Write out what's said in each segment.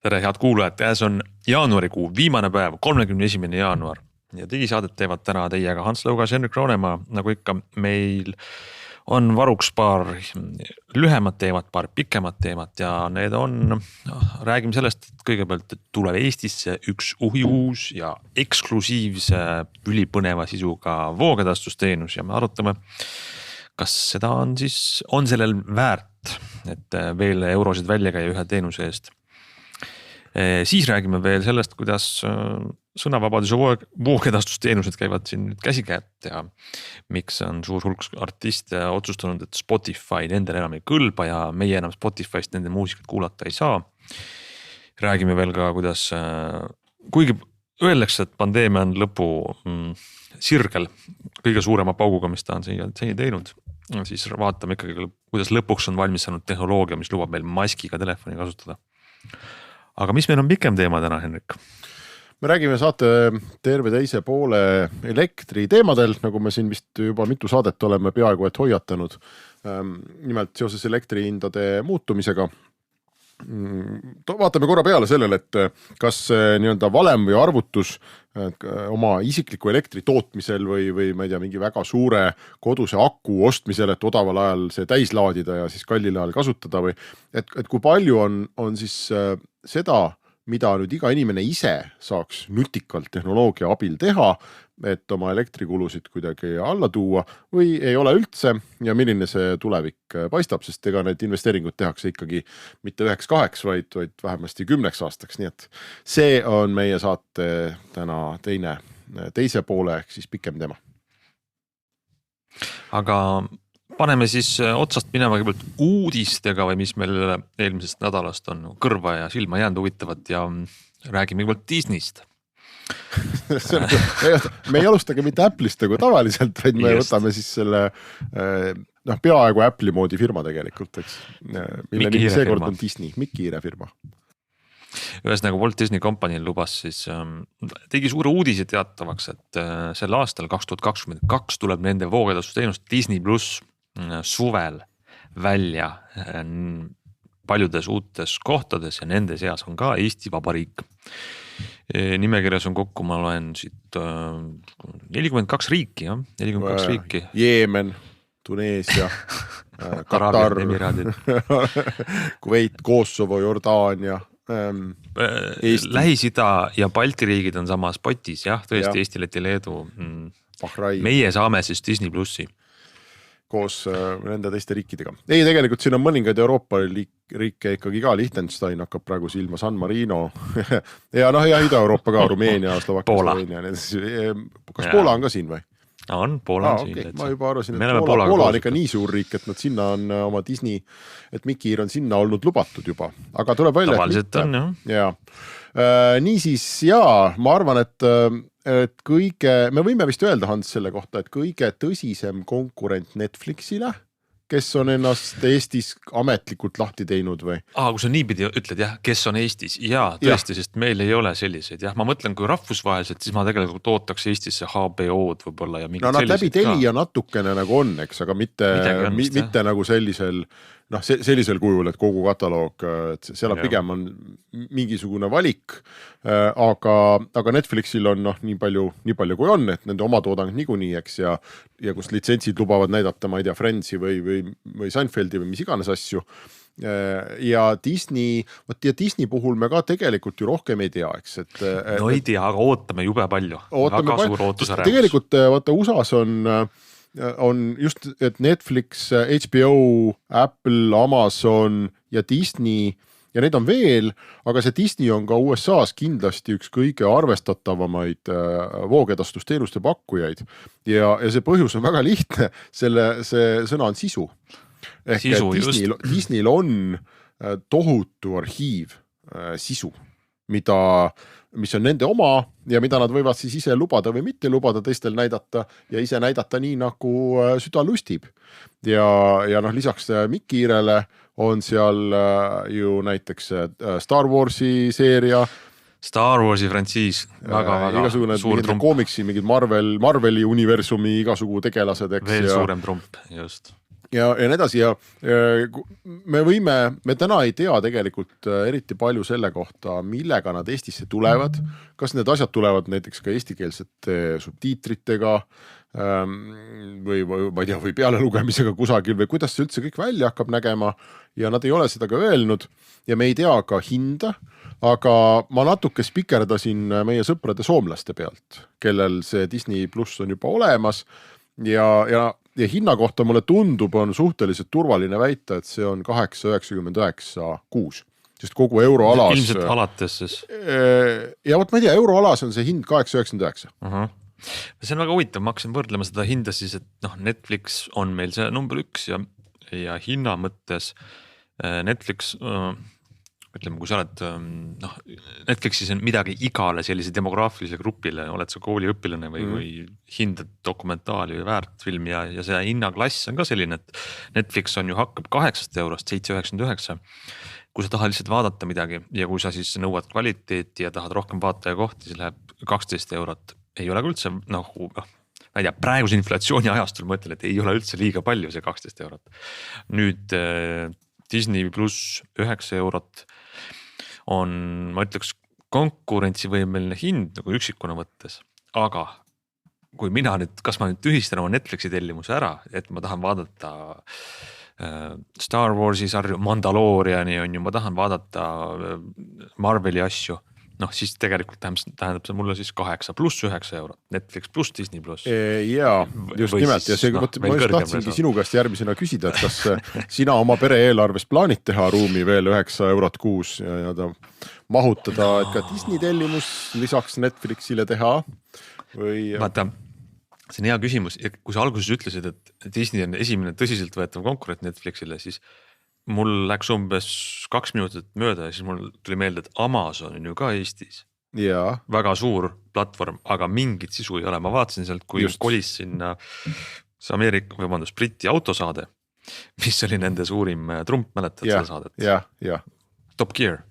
Tere, head kuulajad, käes on jaanuarikuu viimane päev, 31. jaanuar ja digisaadet teevad täna teiega Hans Lõugas ja Henrik Roonemaa. Nagu ikka meil on varuks paar lühemat teemat, paar pikemat teemat ja need on, räägime sellest, et kõigepealt tuleb Eestisse üks uus ja eksklusiivse ülipõneva sisuga voogedastusteenus ja me arutame, kas seda on sellel väärt, et veel eurosid välja käia ühe teenuse eest. Siis räägime veel sellest, kuidas sõnavabadus ja voogedastusteenused käivad siin nüüd käsikätt ja miks on suur hulk artiste otsustanud, et Spotify nendel enam ei kõlba ja meie enam Spotify'st nende muusikat kuulata ei saa. Räägime veel ka, kuidas, kuigi öeldakse, et pandeemia on lõpu sirgel kõige suurema pauguga, mis ta on seni teinud, siis vaatame ikkagi, kuidas lõpuks on valmis saanud tehnoloogia, mis lubab meil maskiga telefoni kasutada. Aga mis meil on pikem teema täna, Henrik? Me räägime saate terve teise poole elektri teemadel, nagu me siin vist juba mitu saadet oleme peaaegu et hoiatanud. Nimelt seoses elektrihindade muutumisega. Vaatame korra peale sellele, et kas nii-öelda valem või arvutus oma isikliku elektri tootmisel või ma ei tea, mingi väga suure koduse aku ostmisel, et odaval ajal see täislaadida ja siis kallil ajal kasutada või et kui palju on siis seda, mida nüüd iga inimene ise saaks nutikalt tehnoloogia abil teha, et oma elektrikulusid kuidagi alla tuua või ei ole üldse ja milline see tulevik paistab, sest ega need investeeringud tehakse ikkagi mitte 1-2, vaid vähemasti 10 aastaks, nii et see on meie saate täna teise poole ehk siis pikem teema. Aga paneme siis otsast minema uudistega või mis meil eelmisest nädalast on kõrva ja silma jäänud huvitavat ja räägime Disneyst. Me ei alustagi mitte Apple'ist nagu tavaliselt, vaid me võtame siis selle peaaegu Apple'i moodi firma tegelikult, eks. Mille nimi seekord on Disney, Mickey-hiire firma. Ühesõnaga Walt Disney Company lubas siis, tegi suure uudise teatavaks, et sel aastal 2022 tuleb nende voogedastusteenus Disney Plus suvel välja paljudes uutes kohtades ja nende seas on ka Eesti Vabariik. Nimekirjas on kokku, ma loen siit 42 riiki, 42 riiki. Jeemen, Tuneesia, Katar, Kuveit, Kosovo, Jordaania, Eesti. Lähis-Ida ja Balti riigid on sama spotis, jah, tõesti Eesti, Läti, Leedu. Bahrain. Meie saame siis Disney Plussi. Koos nende teiste riikidega. Ei, tegelikult siin on mõningaid Euroopa riike ikkagi ka, Liechtenstein hakkab praegu silma, San Marino ja Ida-Euroopa ka, Rumeenia, Slovakia, Sloveenia. Kas Poola on ka siin või? On, Poola on siin. Okay. Ma juba arvasin, et Poola on ikka nii suur riik, et nad sinna on oma Disney, et Mickey on sinna olnud lubatud juba. Aga tuleb välja, tavaliselt on, jah. Niisiis, ma arvan, et me võime vist öelda, Hans, selle kohta, et kõige tõsisem konkurent Netflixile, kes on ennast Eestis ametlikult lahti teinud või? Kui sa niipidi ütled, jah, kes on Eestis? Jaa, tõesti, sest meil ei ole selliseid. Jah, ma mõtlen, kui rahvusvaheliselt, siis ma tegelikult ootaks Eestisse HBO-d võib-olla ja mingid nad läbi Telia natukene nagu on, eks, aga mitte nagu sellisel kujul, et kogu kataloog, et seal pigem on mingisugune valik, aga Netflixil on nii palju kui on, et nende oma toodang niikuinii, eks, ja kus litsentsid lubavad näidata, ma ei tea, Friendsi või Seinfeldi või mis iganes asju. Ja Disney puhul me ka tegelikult ju rohkem ei tea, eks. No ei tea, aga ootame jube palju. Väga suur ootuse räämus. Tegelikult vaata USAs on just, et Netflix, HBO, Apple, Amazon ja Disney ja neid on veel, aga see Disney on ka USAs kindlasti üks kõige arvestatavamaid voogedastusteenuste pakkujaid ja see põhjus on väga lihtne, see sõna on sisu. Ehk sisu, Disneyl on tohutu arhiiv sisu, mis on nende oma ja mida nad võivad siis ise lubada või mitte lubada teistel näidata ja ise näidata nii, nagu süda lustib. Ja lisaks Mickey-hiirele on seal ju näiteks Star Warsi seeria. Star Warsi frantsiis, väga suur trump. Koomiksi, mingid Marveli universumi igasugu tegelased, eks. Veel suurem trump, just. ja nii edasi ja me täna ei tea tegelikult eriti palju selle kohta, millega nad Eestisse tulevad. Kas need asjad tulevad näiteks ka eestikeelsete subtiitritega või ma ei tea, või pealelugemisega kusagil või kuidas see üldse kõik välja hakkab nägema ja nad ei ole seda ka öelnud ja me ei tea ka hinda, aga ma natuke spikerdasin meie sõprade soomlaste pealt, kellel see Disney Plus on juba olemas ja hinna kohta mulle tundub, on suhteliselt turvaline väita, et see on 8,99 kuus, sest kogu euroalas... Ilmselt alates siis. Ja vot ma ei tea, euroalas on see hind 8,99. See on väga huvitav, ma hakkasin võrdlema seda hinda siis, et Netflix on meil see number 1 ja hinna mõttes Netflix... Ütleme, kui sa oled, Netflixis on midagi igale sellise demograafilisele grupile, oled sa kooliõpilane või hindad dokumentaali või väärtfilmi ja see hinnaklass on ka selline, et Netflix on ju hakkab 8 eurost 7,99. Kui sa tahad lihtsalt vaadata midagi ja kui sa siis nõuad kvaliteeti ja tahad rohkem vaataja kohti, siis läheb 12 eurot. Ei ole ka üldse, ma ei tea, praeguse inflatsiooni ajastul ma ütlen, et ei ole üldse liiga palju see 12 eurot. Nüüd Disney Plus 9 eurot on, ma ütleks, konkurentsivõimeline hind nagu üksikuna võttes, aga kui kas ma nüüd tühistan oma Netflixi tellimuse ära, et ma tahan vaadata Star Warsi sarju, Mandalooriani on ju, ma tahan vaadata Marveli asju, siis tegelikult tähendab see mulle siis 8 pluss 9 eurot, Netflix pluss Disney Plus. Jaa, just nimelt ja see, ma just tahtsingi sinu käest järgmisena küsida, et kas sina oma pere eelarves plaanid teha ruumi veel 9 eurot kuus ja mahutada, et ka Disney tellimus lisaks Netflixile teha või... Vaata, see on hea küsimus ja kui sa alguses ütlesid, et Disney on esimene tõsiselt võetav konkurent Netflixile, siis mul läks umbes 2 minutit mööda ja siis mul tuli meelde, et Amazon on ju ka Eestis. Ja. Väga suur platvorm, aga mingit sisu ei ole. Ma vaatasin sealt, kui kolis sinna Briti autosaade, mis oli nende suurim trump, mäletad seda saadet? Ja. Top Gear.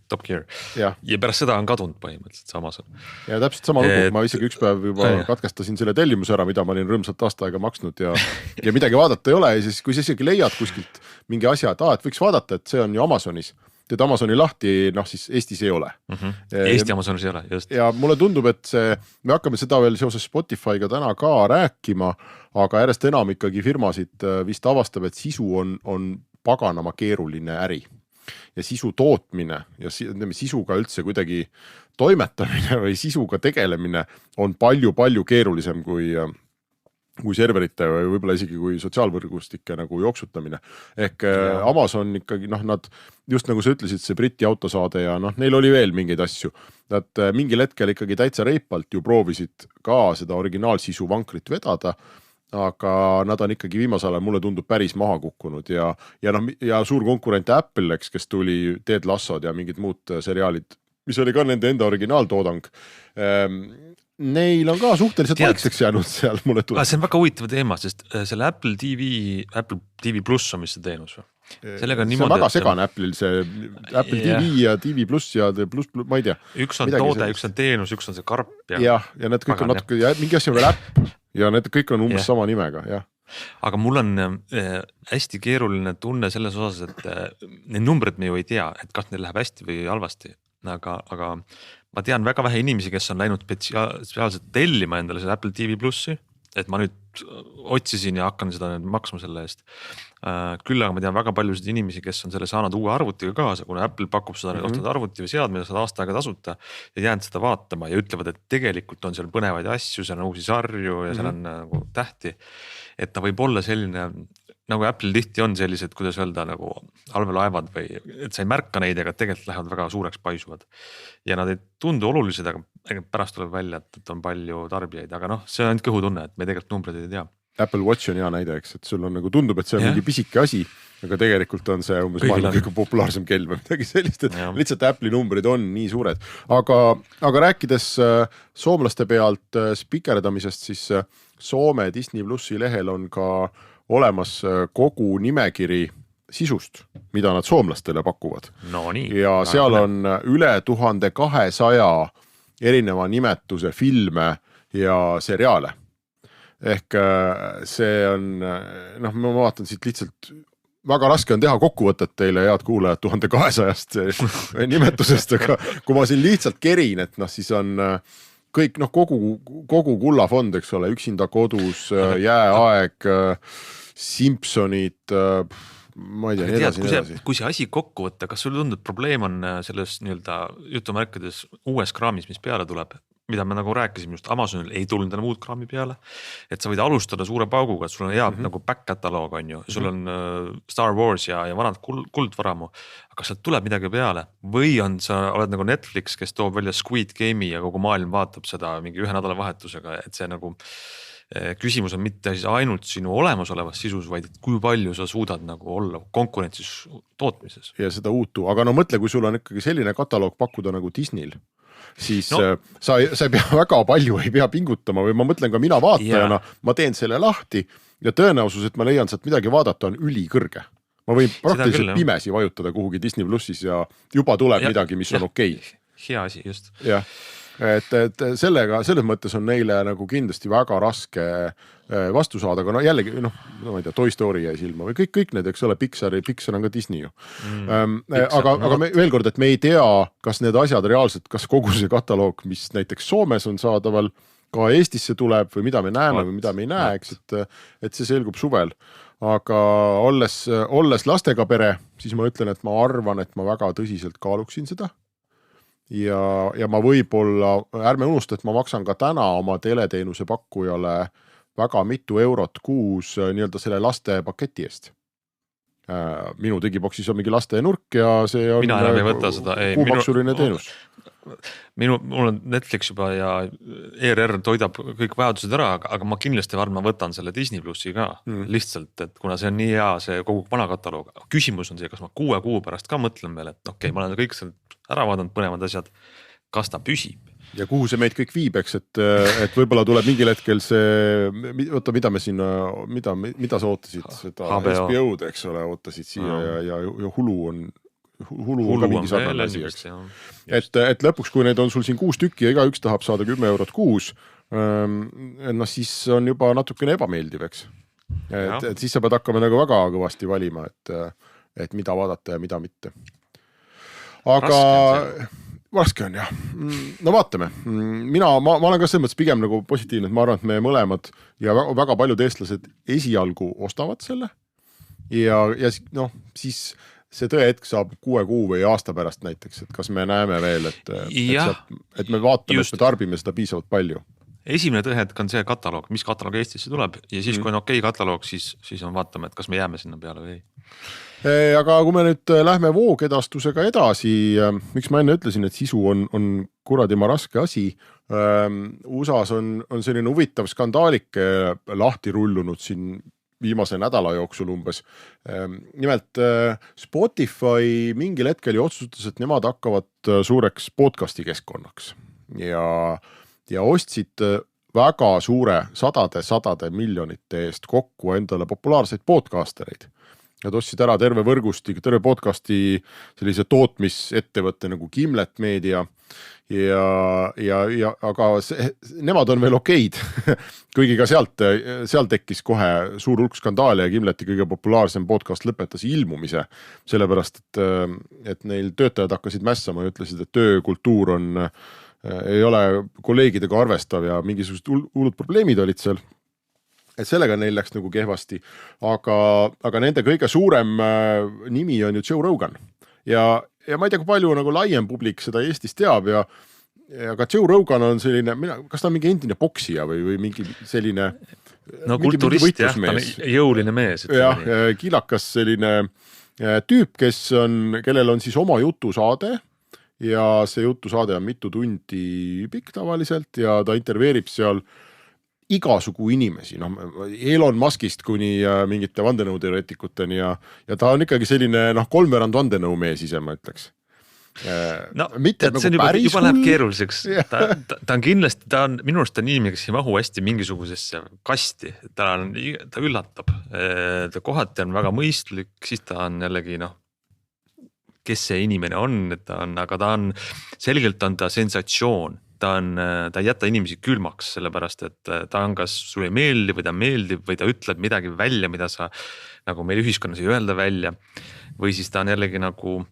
Ja pärast seda on kadunud põhimõtteliselt see Amazon. Ja täpselt sama lugu, ma isegi üks päev juba katkestasin selle tellimuse ära, mida ma olin rõõmsalt aasta aega maksnud ja midagi vaadata ei ole ja siis, kui sa isegi leiad kuskilt mingi asja, et võiks vaadata, et see on ju Amazonis, teed Amazoni lahti, siis Eestis ei ole. Eesti Amazonis ei ole, just. Ja mulle tundub, et me hakkame seda veel seoses Spotify'ga täna ka rääkima, aga järjest enam ikkagi firmasid vist avastab, et sisu on paganama keeruline äri. Ja sisu tootmine ja sisuga üldse kuidagi toimetamine või sisuga tegelemine on palju-palju keerulisem kui serverite või võib-olla isegi kui sotsiaalvõrgustike nagu jooksutamine. Ehk Amazon ikkagi, nad just nagu sa ütlesid, see Briti autosaade ja neil oli veel mingeid asju. Nad mingil hetkel ikkagi täitsa reipalt ju proovisid ka seda originaalsisu vankrit vedada, aga nad on ikkagi viimasel ajal mulle tundub päris maha kukkunud ja suur konkurent Apple, kes tuli Ted Lassod ja mingid muud seriaalid, mis oli ka nende enda originaaltoodang. Neil on ka suhteliselt vaikseks jäänud seal mulle tuleb. See on väga huvitav teema, sest selle Apple TV Plus on mis see teenus või? See on väga segane Apple'il see Apple TV ja TV Plus ja plus, ma ei tea. Üks on toode, üks on teenus, üks on see karp. Ja need kõik on natuke, ja mingi asi on veel äpp ja need kõik on umbes sama nimega, jah. Aga mul on hästi keeruline tunne selles osas, et need numbrid me ju ei tea, et kas neil läheb hästi või halvasti, aga ma tean väga vähe inimesi, kes on läinud spetsiaalselt tellima endale selle Apple TV Plussi, et ma nüüd otsisin ja hakkan seda maksma selle eest. Küll aga ma tean väga paljusid inimesi, kes on selle saanud uue arvutiga kaasa, kuna Apple pakub seda ostad arvuti või seadme, saad aasta aega tasuta ja jäänud seda vaatama ja ütlevad, et tegelikult on seal põnevaid asju, seal on uusi sarju ja seal on nagu tähti. Et ta võib olla selline, nagu Apple tihti on sellised, kuidas öelda, nagu allveelaevad või et sa ei märka neid, aga tegelikult lähevad väga suureks paisuvad. Ja nad ei tundu olulised, aga pärast tuleb välja, et on palju tarbijaid, aga see on kõhutunne, et me tegelikult numbrid ei tea. Apple Watch on hea näide, eks, et sul on nagu tundub, et see on mingi pisike asi, aga tegelikult on see umbes maailma kõige populaarsem kell või midagi sellist, et lihtsalt Apple'i numbrid on nii suured. Aga rääkides soomlaste pealt spikerdamisest, siis Soome Disney Plussi lehel on ka olemas kogu nimekiri sisust, mida nad soomlastele pakuvad. Ja seal on üle 1200 erineva nimetuse filme ja seriaale. ehk see on, noh, ma vaatan siit lihtsalt väga raske on teha kokkuvõtet teile, head kuulajad, 1200-st nimetusest, aga kui ma siin lihtsalt kerin, et noh, siis on kõik, noh, kogu kullafond, eks ole, Üksinda kodus, Jääaeg, Simpsonid, ma ei tea, nii edasi. Kui see asi kokku võtta, kas sul tundub, probleem on selles nii-öelda jutumärkides uues kraamis, mis peale tuleb, mida me nagu rääkisime just, Amazonil ei tulnud enam uut kraami peale, et sa võid alustada suure pauguga, et sul on hea nagu back-kataloog on ju, sul on Star Wars ja vanad kuldvaramu, aga kas sealt tuleb midagi peale või sa oled nagu Netflix, kes toob välja Squid Game'i ja kogu maailm vaatab seda mingi 1 nädala vahetusega, et see nagu küsimus on mitte siis ainult sinu olemasolevas sisus, vaid et kui palju sa suudad nagu olla konkurentsis tootmises. Ja seda uutu, aga no mõtle, kui sul on ikkagi selline kataloog pakkuda nagu Disneyl, siis sa ei pea väga palju, ei pea pingutama või ma mõtlen ka mina vaatajana, ma teen selle lahti ja tõenäosus, et ma leian sealt midagi vaadata on ülikõrge. Ma võin praktiliselt pimesi vajutada kuhugi Disney Plussis ja juba tuleb midagi, mis on okei. Hea asi, just. Jah, et sellega, selles mõttes on neile nagu kindlasti väga raske vastu saada, aga no jällegi, noh, ma ei tea, Toy Story jäi silma või kõik need, eks ole, Pixar on ka Disney ju. Aga veel kord, et me ei tea, kas need asjad reaalselt, kas kogu see kataloog, mis näiteks Soomes on saadaval, ka Eestisse tuleb või mida me näeme või mida me ei näe, eks, et see selgub suvel. Aga olles lastega pere, siis ma ütlen, et ma arvan, et ma väga tõsiselt kaaluksin seda. Ja ma võib-olla, ärme unusta, et ma maksan ka täna oma teleteenuse pakkujale väga mitu eurot kuus nii-öelda selle laste paketi eest. Minu digiboksis on mingi laste nurk ja see on mina enam ei võta seda. Kuupaksuline teenus. Mul on Netflix juba ja ERR toidab kõik vajadused ära, aga ma kindlasti ma võtan selle Disney Plussi ka lihtsalt, et kuna see on nii hea, see kogu vana kataloog. Küsimus on see, kas ma 6 kuu pärast ka mõtlen veel, et okei, ma olen kõik ära vaadanud põnevad asjad, kas ta püsib. Ja kuhu see meid kõik viibeks, et võib-olla tuleb mingil hetkel see, oota, mida me siin, mida sa ootasid, seda HBO-d, eks ole, ootasid siia ja Hulu on ka mingi sarnane asi, eks. Et lõpuks, kui need on sul siin 6 tükki ja iga üks tahab saada 10 eurot kuus, no siis on juba natukene ebameeldiv, eks. Et siis sa pead hakkama nagu väga kõvasti valima, et mida vaadata ja mida mitte. Aga raske on jah. No vaatame. Ma olen ka selles mõttes pigem nagu positiivne, et ma arvan, et me mõlemad ja väga paljud eestlased esialgu ostavad selle ja noh, siis see tõe hetk saab 6 kuu või aasta pärast näiteks, et kas me näeme veel, et me vaatame, et me tarbime seda piisavalt palju. Esimene tõe hetk on see kataloog, mis kataloog Eestisse tuleb ja siis kui on okei kataloog, siis on vaatame, et kas me jääme sinna peale või ei. Aga kui me nüüd lähme voogedastusega edasi, miks ma enne ütlesin, et sisu on kuradima raske asi, USAs on selline huvitav skandaalike lahti rullunud siin viimase nädala jooksul umbes. Nimelt Spotify mingil hetkel otsustas, et nemad hakkavad suureks podcasti keskkonnaks ja ostsid väga suure sadade miljonite eest kokku endale populaarseid podcastereid. Nad ostsid ära terve võrgustik, terve podcasti sellise tootmisettevõtte nagu Gimlet Media aga nemad on veel okeid. Kuigi ka seal tekkis kohe suur hulk skandaale ja Gimleti kõige populaarsem podcast lõpetas ilmumise, sellepärast, et neil töötajad hakkasid mässama ja ütlesid, et töökultuur ei ole kolleegidega arvestav ja mingisugused hullud probleemid olid seal. Et sellega neil läks nagu kehvasti, aga nende kõige suurem nimi on ju Joe Rogan. Ja ma ei tea, kui palju nagu laiem publik seda Eestis teab ja ka Joe Rogan on selline, kas ta on mingi endine poksija või mingi selline kulturist, jah, ta on jõuline mees. Jah, kilakas selline tüüp, kellel on siis oma jutusaade ja see jutusaade on mitu tundi pikk tavaliselt ja ta intervjueerib seal igasugu inimesi, Elon Muskist kuni mingite vandenõuteoreetikuteni ja ta on ikkagi selline 3/4 vandenõumees ise, ma ütleks. No, see on juba läheb keeruliseks. Ta on kindlasti, minu arust on inimene, kes ei mahu hästi mingisugusesse kasti. Ta üllatab. Ta kohati on väga mõistlik, siis ta on jällegi, kes see inimene on, aga selgelt on ta sensatsioon ta ei jäta inimesi külmaks, sellepärast et ta on kas sulle ei meeldi või ta meeldib või ta ütleb midagi välja, mida sa nagu meil ühiskonnas ei öelda välja. Või siis ta on jällegi nagu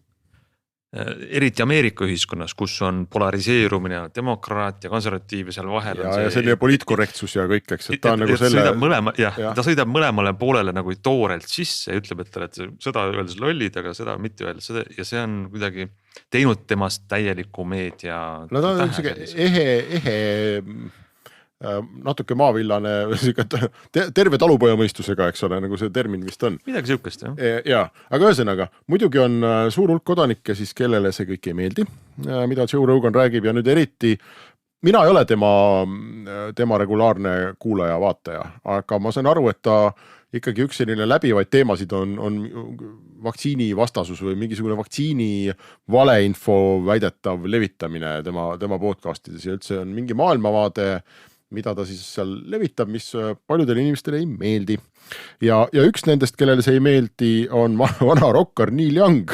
eriti Ameerika ühiskonnas, kus on polariseerumine, demokraat ja konservatiiv ja seal vahel ja, ja selline poliitkorrektsus ja kõik, eks, et ta on nagu selle ta sõidab mõlemale poolele nagu toorelt sisse ja ütleb, et te olete seda öeldes lollid, aga seda mitte öeldes seda ja see on kuidagi teinud temast täieliku meedia. No ta on ehe natuke maavillane, terve talupojamõistusega, eks ole, nagu see termin vist on. Midagi sihukest, jah. Ja, aga ühesõnaga, muidugi on suur hulk kodanikke siis, kellele see kõik ei meeldi, mida Joe Rogan räägib ja nüüd eriti, mina ei ole tema regulaarne kuulaja, vaataja, aga ma saan aru, et ta ikkagi üks selline läbivaid teemasid on vaktsiini vastasus või mingisugune vaktsiini valeinfo väidetav levitamine tema podcastides ja üldse on mingi maailmavaade, mida ta siis seal levitab, mis paljudele inimestele ei meeldi. Ja üks nendest, kellele see ei meeldi, on vana rokkar Neil Young,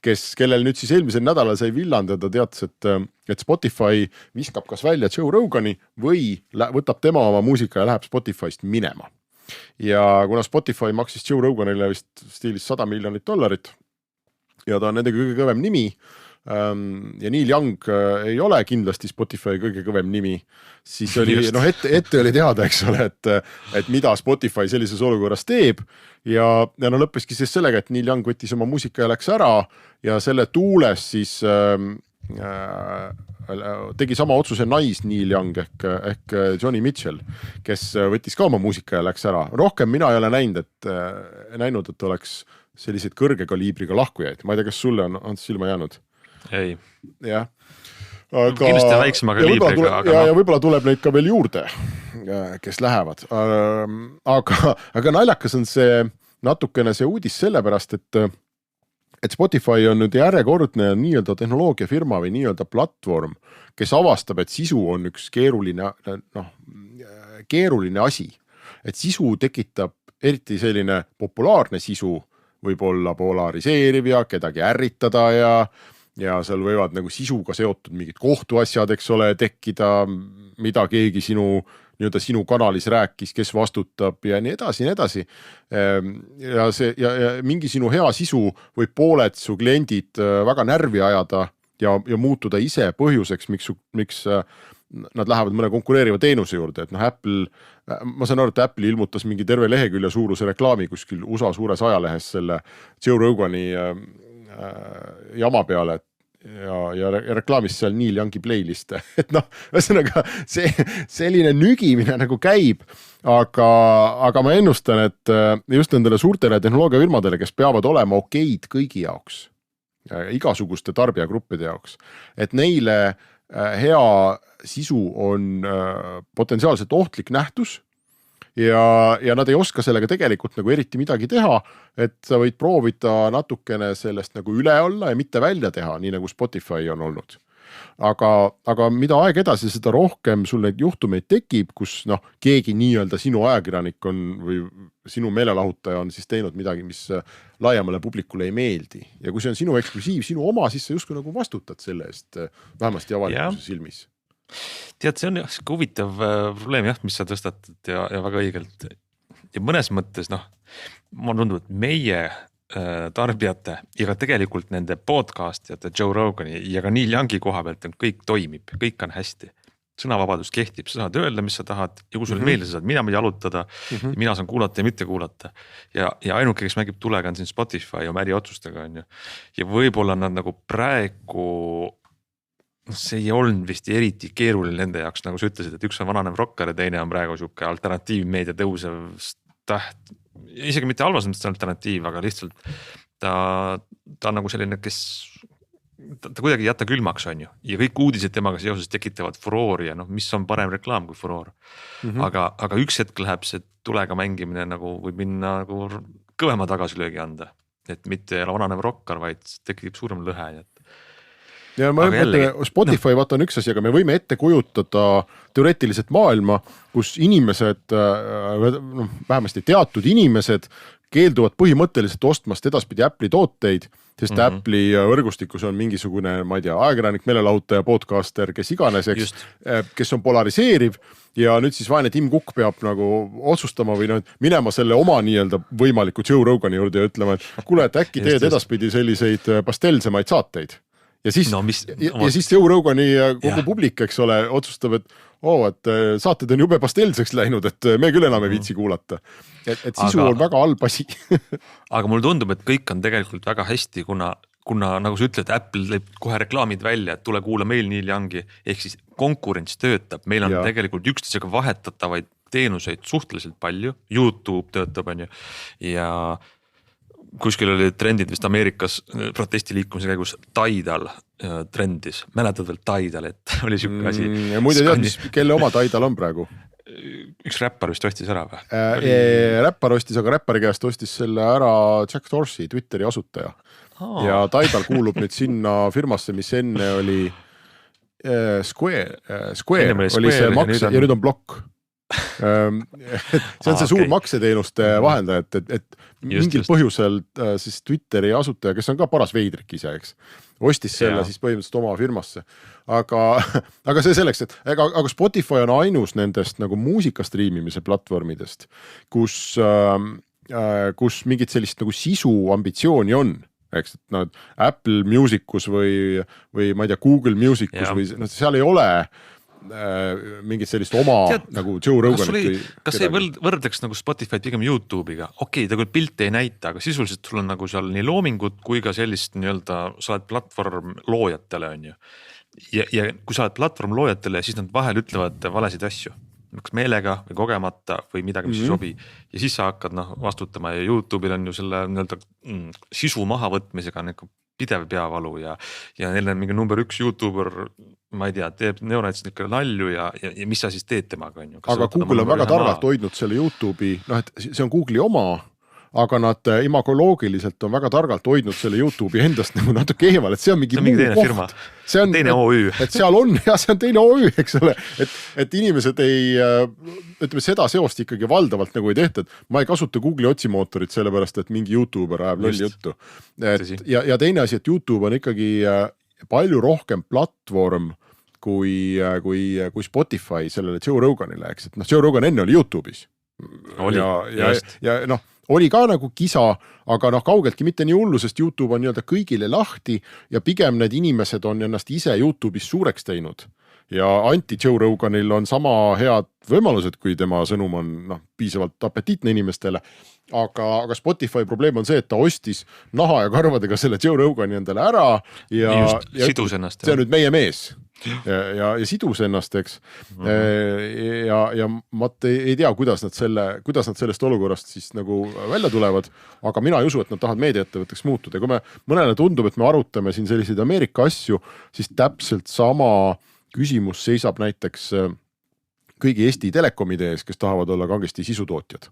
kellel nüüd siis eelmisel nädalal sai villandada teatas, et Spotify viskab kas välja Joe Rogani või võtab tema oma muusika ja läheb Spotify'st minema. Ja kuna Spotify maksis Joe Roganile vist stiilis $100 miljonit ja ta on nende kõige kõvem nimi, ja Neil Young ei ole kindlasti Spotify kõige kõvem nimi, siis oli, ette oli teada, eks ole, et mida Spotify sellises olukorras teeb ja lõppeski siis sellega, et Neil Young võttis oma muusika ja läks ära ja selle tuules siis tegi sama otsuse Neil Young ehk Johnny Mitchell, kes võttis ka oma muusika ja läks ära. Rohkem mina ei ole näinud, et oleks selliseid kõrge kaliibriga lahkujaid. Ma ei tea, kas sulle on silma jäänud? Ei. Jah. Kindlasti väiksema kaliibriga. Ja võib-olla tuleb neid ka veel juurde, kes lähevad. Aga naljakas on see natukene see uudis sellepärast, et Spotify on nüüd järjekordne nii-öelda tehnoloogiafirma või nii-öelda platvorm, kes avastab, et sisu on üks keeruline asi. Et sisu tekitab eriti selline populaarne sisu, võib olla polariseeriv ja kedagi ärritada ja seal võivad nagu sisuga seotud mingid kohtuasjad, eks ole, tekkida, mida keegi sinu kanalis rääkis, kes vastutab ja nii edasi. Ja mingi sinu hea sisu võib pooled su kliendid väga närvi ajada ja muutuda ise põhjuseks, miks nad lähevad mõne konkureeriva teenuse juurde, et Apple, ma saan aru, et Apple ilmutas mingi terve lehekülje suuruse reklaami kuskil USA suures ajalehes selle Joe Rogani jama peale ja reklaamis seal Neil Youngi playliste, et ühesõnaga selline nügimine nagu käib, aga ma ennustan, et just nendele suurtele tehnoloogiafirmadele, kes peavad olema okeid kõigi jaoks, igasuguste tarbijagruppide jaoks, et neile hea sisu on potentsiaalselt ohtlik nähtus ja nad ei oska sellega tegelikult nagu eriti midagi teha, et sa võid proovida natukene sellest nagu üle olla ja mitte välja teha, nii nagu Spotify on olnud. Aga mida aeg edasi, seda rohkem sul neid juhtumeid tekib, kus keegi nii-öelda sinu ajakirjanik on või sinu meelelahutaja on siis teinud midagi, mis laiemale publikule ei meeldi. Ja kui see on sinu eksklusiiv, sinu oma, siis sa justkui nagu vastutad selle eest vähemasti avalikkuse silmis. Tead, see on huvitav probleem, mis sa tõstatad ja väga õigelt. Ja mõnes mõttes, ma tundub, et meie tarbijate ja ka tegelikult nende podcastijate Joe Rogani ja ka Neil Youngi koha pealt kõik toimib, kõik on hästi. Sõnavabadus kehtib, sa saad öelda, mis sa tahad ja kui sulle meeldib, sa saad mina jalutada, mina saan kuulata ja mitte kuulata. Ja ainuke, kes mängib tulega on siin Spotify oma äriotsustega on ju. Ja võib-olla nad nagu praegu, see ei olnud vist eriti keeruline nende jaoks, nagu sa ütlesid, et üks on vananev rocker ja teine on praegu siuke alternatiivmeedia tõusev täht. Isegi mitte halvas mõttes alternatiiv, aga lihtsalt ta on nagu selline, kes ta kuidagi ei jätta külmaks on ju ja kõik uudised temaga seoses tekitavad furoori ja mis on parem reklaam kui furoor. Aga üks hetk läheb see tulega mängimine nagu võib minna nagu kõvema tagasilöögi anda, et mitte vananev rokkar, vaid tekib suurem lõhe. Ja ma mõtlen, Spotify vaata on üks asi, aga me võime ette kujutada teoreetiliselt maailma, kus inimesed, vähemasti teatud inimesed, keelduvad põhimõtteliselt ostmast edaspidi Apple'i tooteid, sest Apple'i võrgustikus on mingisugune, ma ei tea, ajakirjanik, meelelahutaja, podcaster, kes iganes, eks, kes on polariseeriv ja nüüd siis vaene Tim Cook peab nagu otsustama või minema selle oma nii-öelda võimaliku Joe Rogani juurde ja ütlema, et kuule, et äkki teed edaspidi selliseid pastelsemaid saateid. Ja siis, ja siis Joe Rogani kogu publik, eks ole, otsustab, et saated on jube pastelseks läinud, et me küll enam ei viitsi kuulata. Et sisu on väga halb asi. Aga mulle tundub, et kõik on tegelikult väga hästi, kuna nagu sa ütled, Apple teeb kohe reklaamid välja, et tule kuula meil Neil Youngi, ehk siis konkurents töötab. Meil on tegelikult üksteisega vahetatavaid teenuseid suhteliselt palju, YouTube töötab, on ju, ja kuskil oli trendid vist Ameerikas protestiliikumise käigus Tidal trendis. Mäletad veel Tidal, et oli siuke asi. Ja muide tead, kelle oma Tidal on praegu? Üks räppar vist ostis ära või? Räppar ostis, aga räppari käest ostis selle ära Jack Dorsey, Twitteri asutaja. Ja Tidal kuulub nüüd sinna firmasse, mis enne oli Square oli see maks ja nüüd on Block. See on see suur makseteenuste vahendaja, et mingil põhjusel siis Twitteri asutaja, kes on ka paras veidrik ise, eks, ostis selle siis põhimõtteliselt oma firmasse. Aga see selleks, et aga Spotify on ainus nendest nagu muusika striimimise platvormidest, kus mingit sellist nagu sisu ambitsiooni on. Eks, et Apple Musicus või ma ei tea, Google Musicus või seal ei ole mingit sellist oma nagu Joe Roganit. Kas ei võrdleks nagu Spotify pigem YouTube'iga? Okei, ta küll pilte ei näita, aga sisuliselt sul on nagu seal nii loomingut kui ka sellist nii-öelda, sa oled platvorm loojatele, on ju. Ja kui sa oled platvorm loojatele, siis nad vahel ütlevad valesid asju. Kas meelega või kogemata või midagi, mis ei sobi. Ja siis sa hakkad vastutama ja YouTube'il on ju selle nii-öelda sisu mahavõtmisega pidev peavalu ja neil on mingi number 1 YouTuber, ma ei tea, teeb neonäitsnikele nalju ja mis sa siis teed temaga, on ju. Aga Google on väga targalt hoidnud selle YouTube'i, et see on Google'i oma, aga nad imagoloogiliselt on väga targalt hoidnud selle YouTube'i endast nagu natuke eemal, et see on mingi muu teine koht. Firma. See on teine OÜ. Et seal on, ja see on teine OÜ, eks ole, et inimesed ei, ütleme, seda seost ikkagi valdavalt nagu ei tehta, et ma ei kasuta Google'i otsimootorit sellepärast, et mingi YouTuber ajab lolli juttu. Ja teine asi, et YouTube on ikkagi palju rohkem platvorm kui Spotify sellele Joe Roganile, eks, et Joe Rogan enne oli YouTube'is. Ja oli ka nagu kisa, aga kaugeltki mitte nii hullu, sest YouTube on nii-öelda kõigile lahti ja pigem need inimesed on ennast ise YouTube'is suureks teinud. Ja anti-Joe Roganil on sama head võimalused, kui tema sõnum on piisavalt apetiitne inimestele. Aga Spotify probleem on see, et ta ostis naha ja karvadega selle Joe Rogani endale ära ja sidus ennast. See on nüüd meie mees. Ja sidus ennast, eks. Ja ma ei tea, kuidas nad sellest olukorrast siis nagu välja tulevad, aga mina ei usu, et nad tahavad meediaettevõtteks muutuda. Kui mõnele tundub, et me arutame siin selliseid Ameerika asju, siis täpselt sama küsimus seisab näiteks kõigi Eesti telekomide ees, kes tahavad olla kangesti sisutootjad.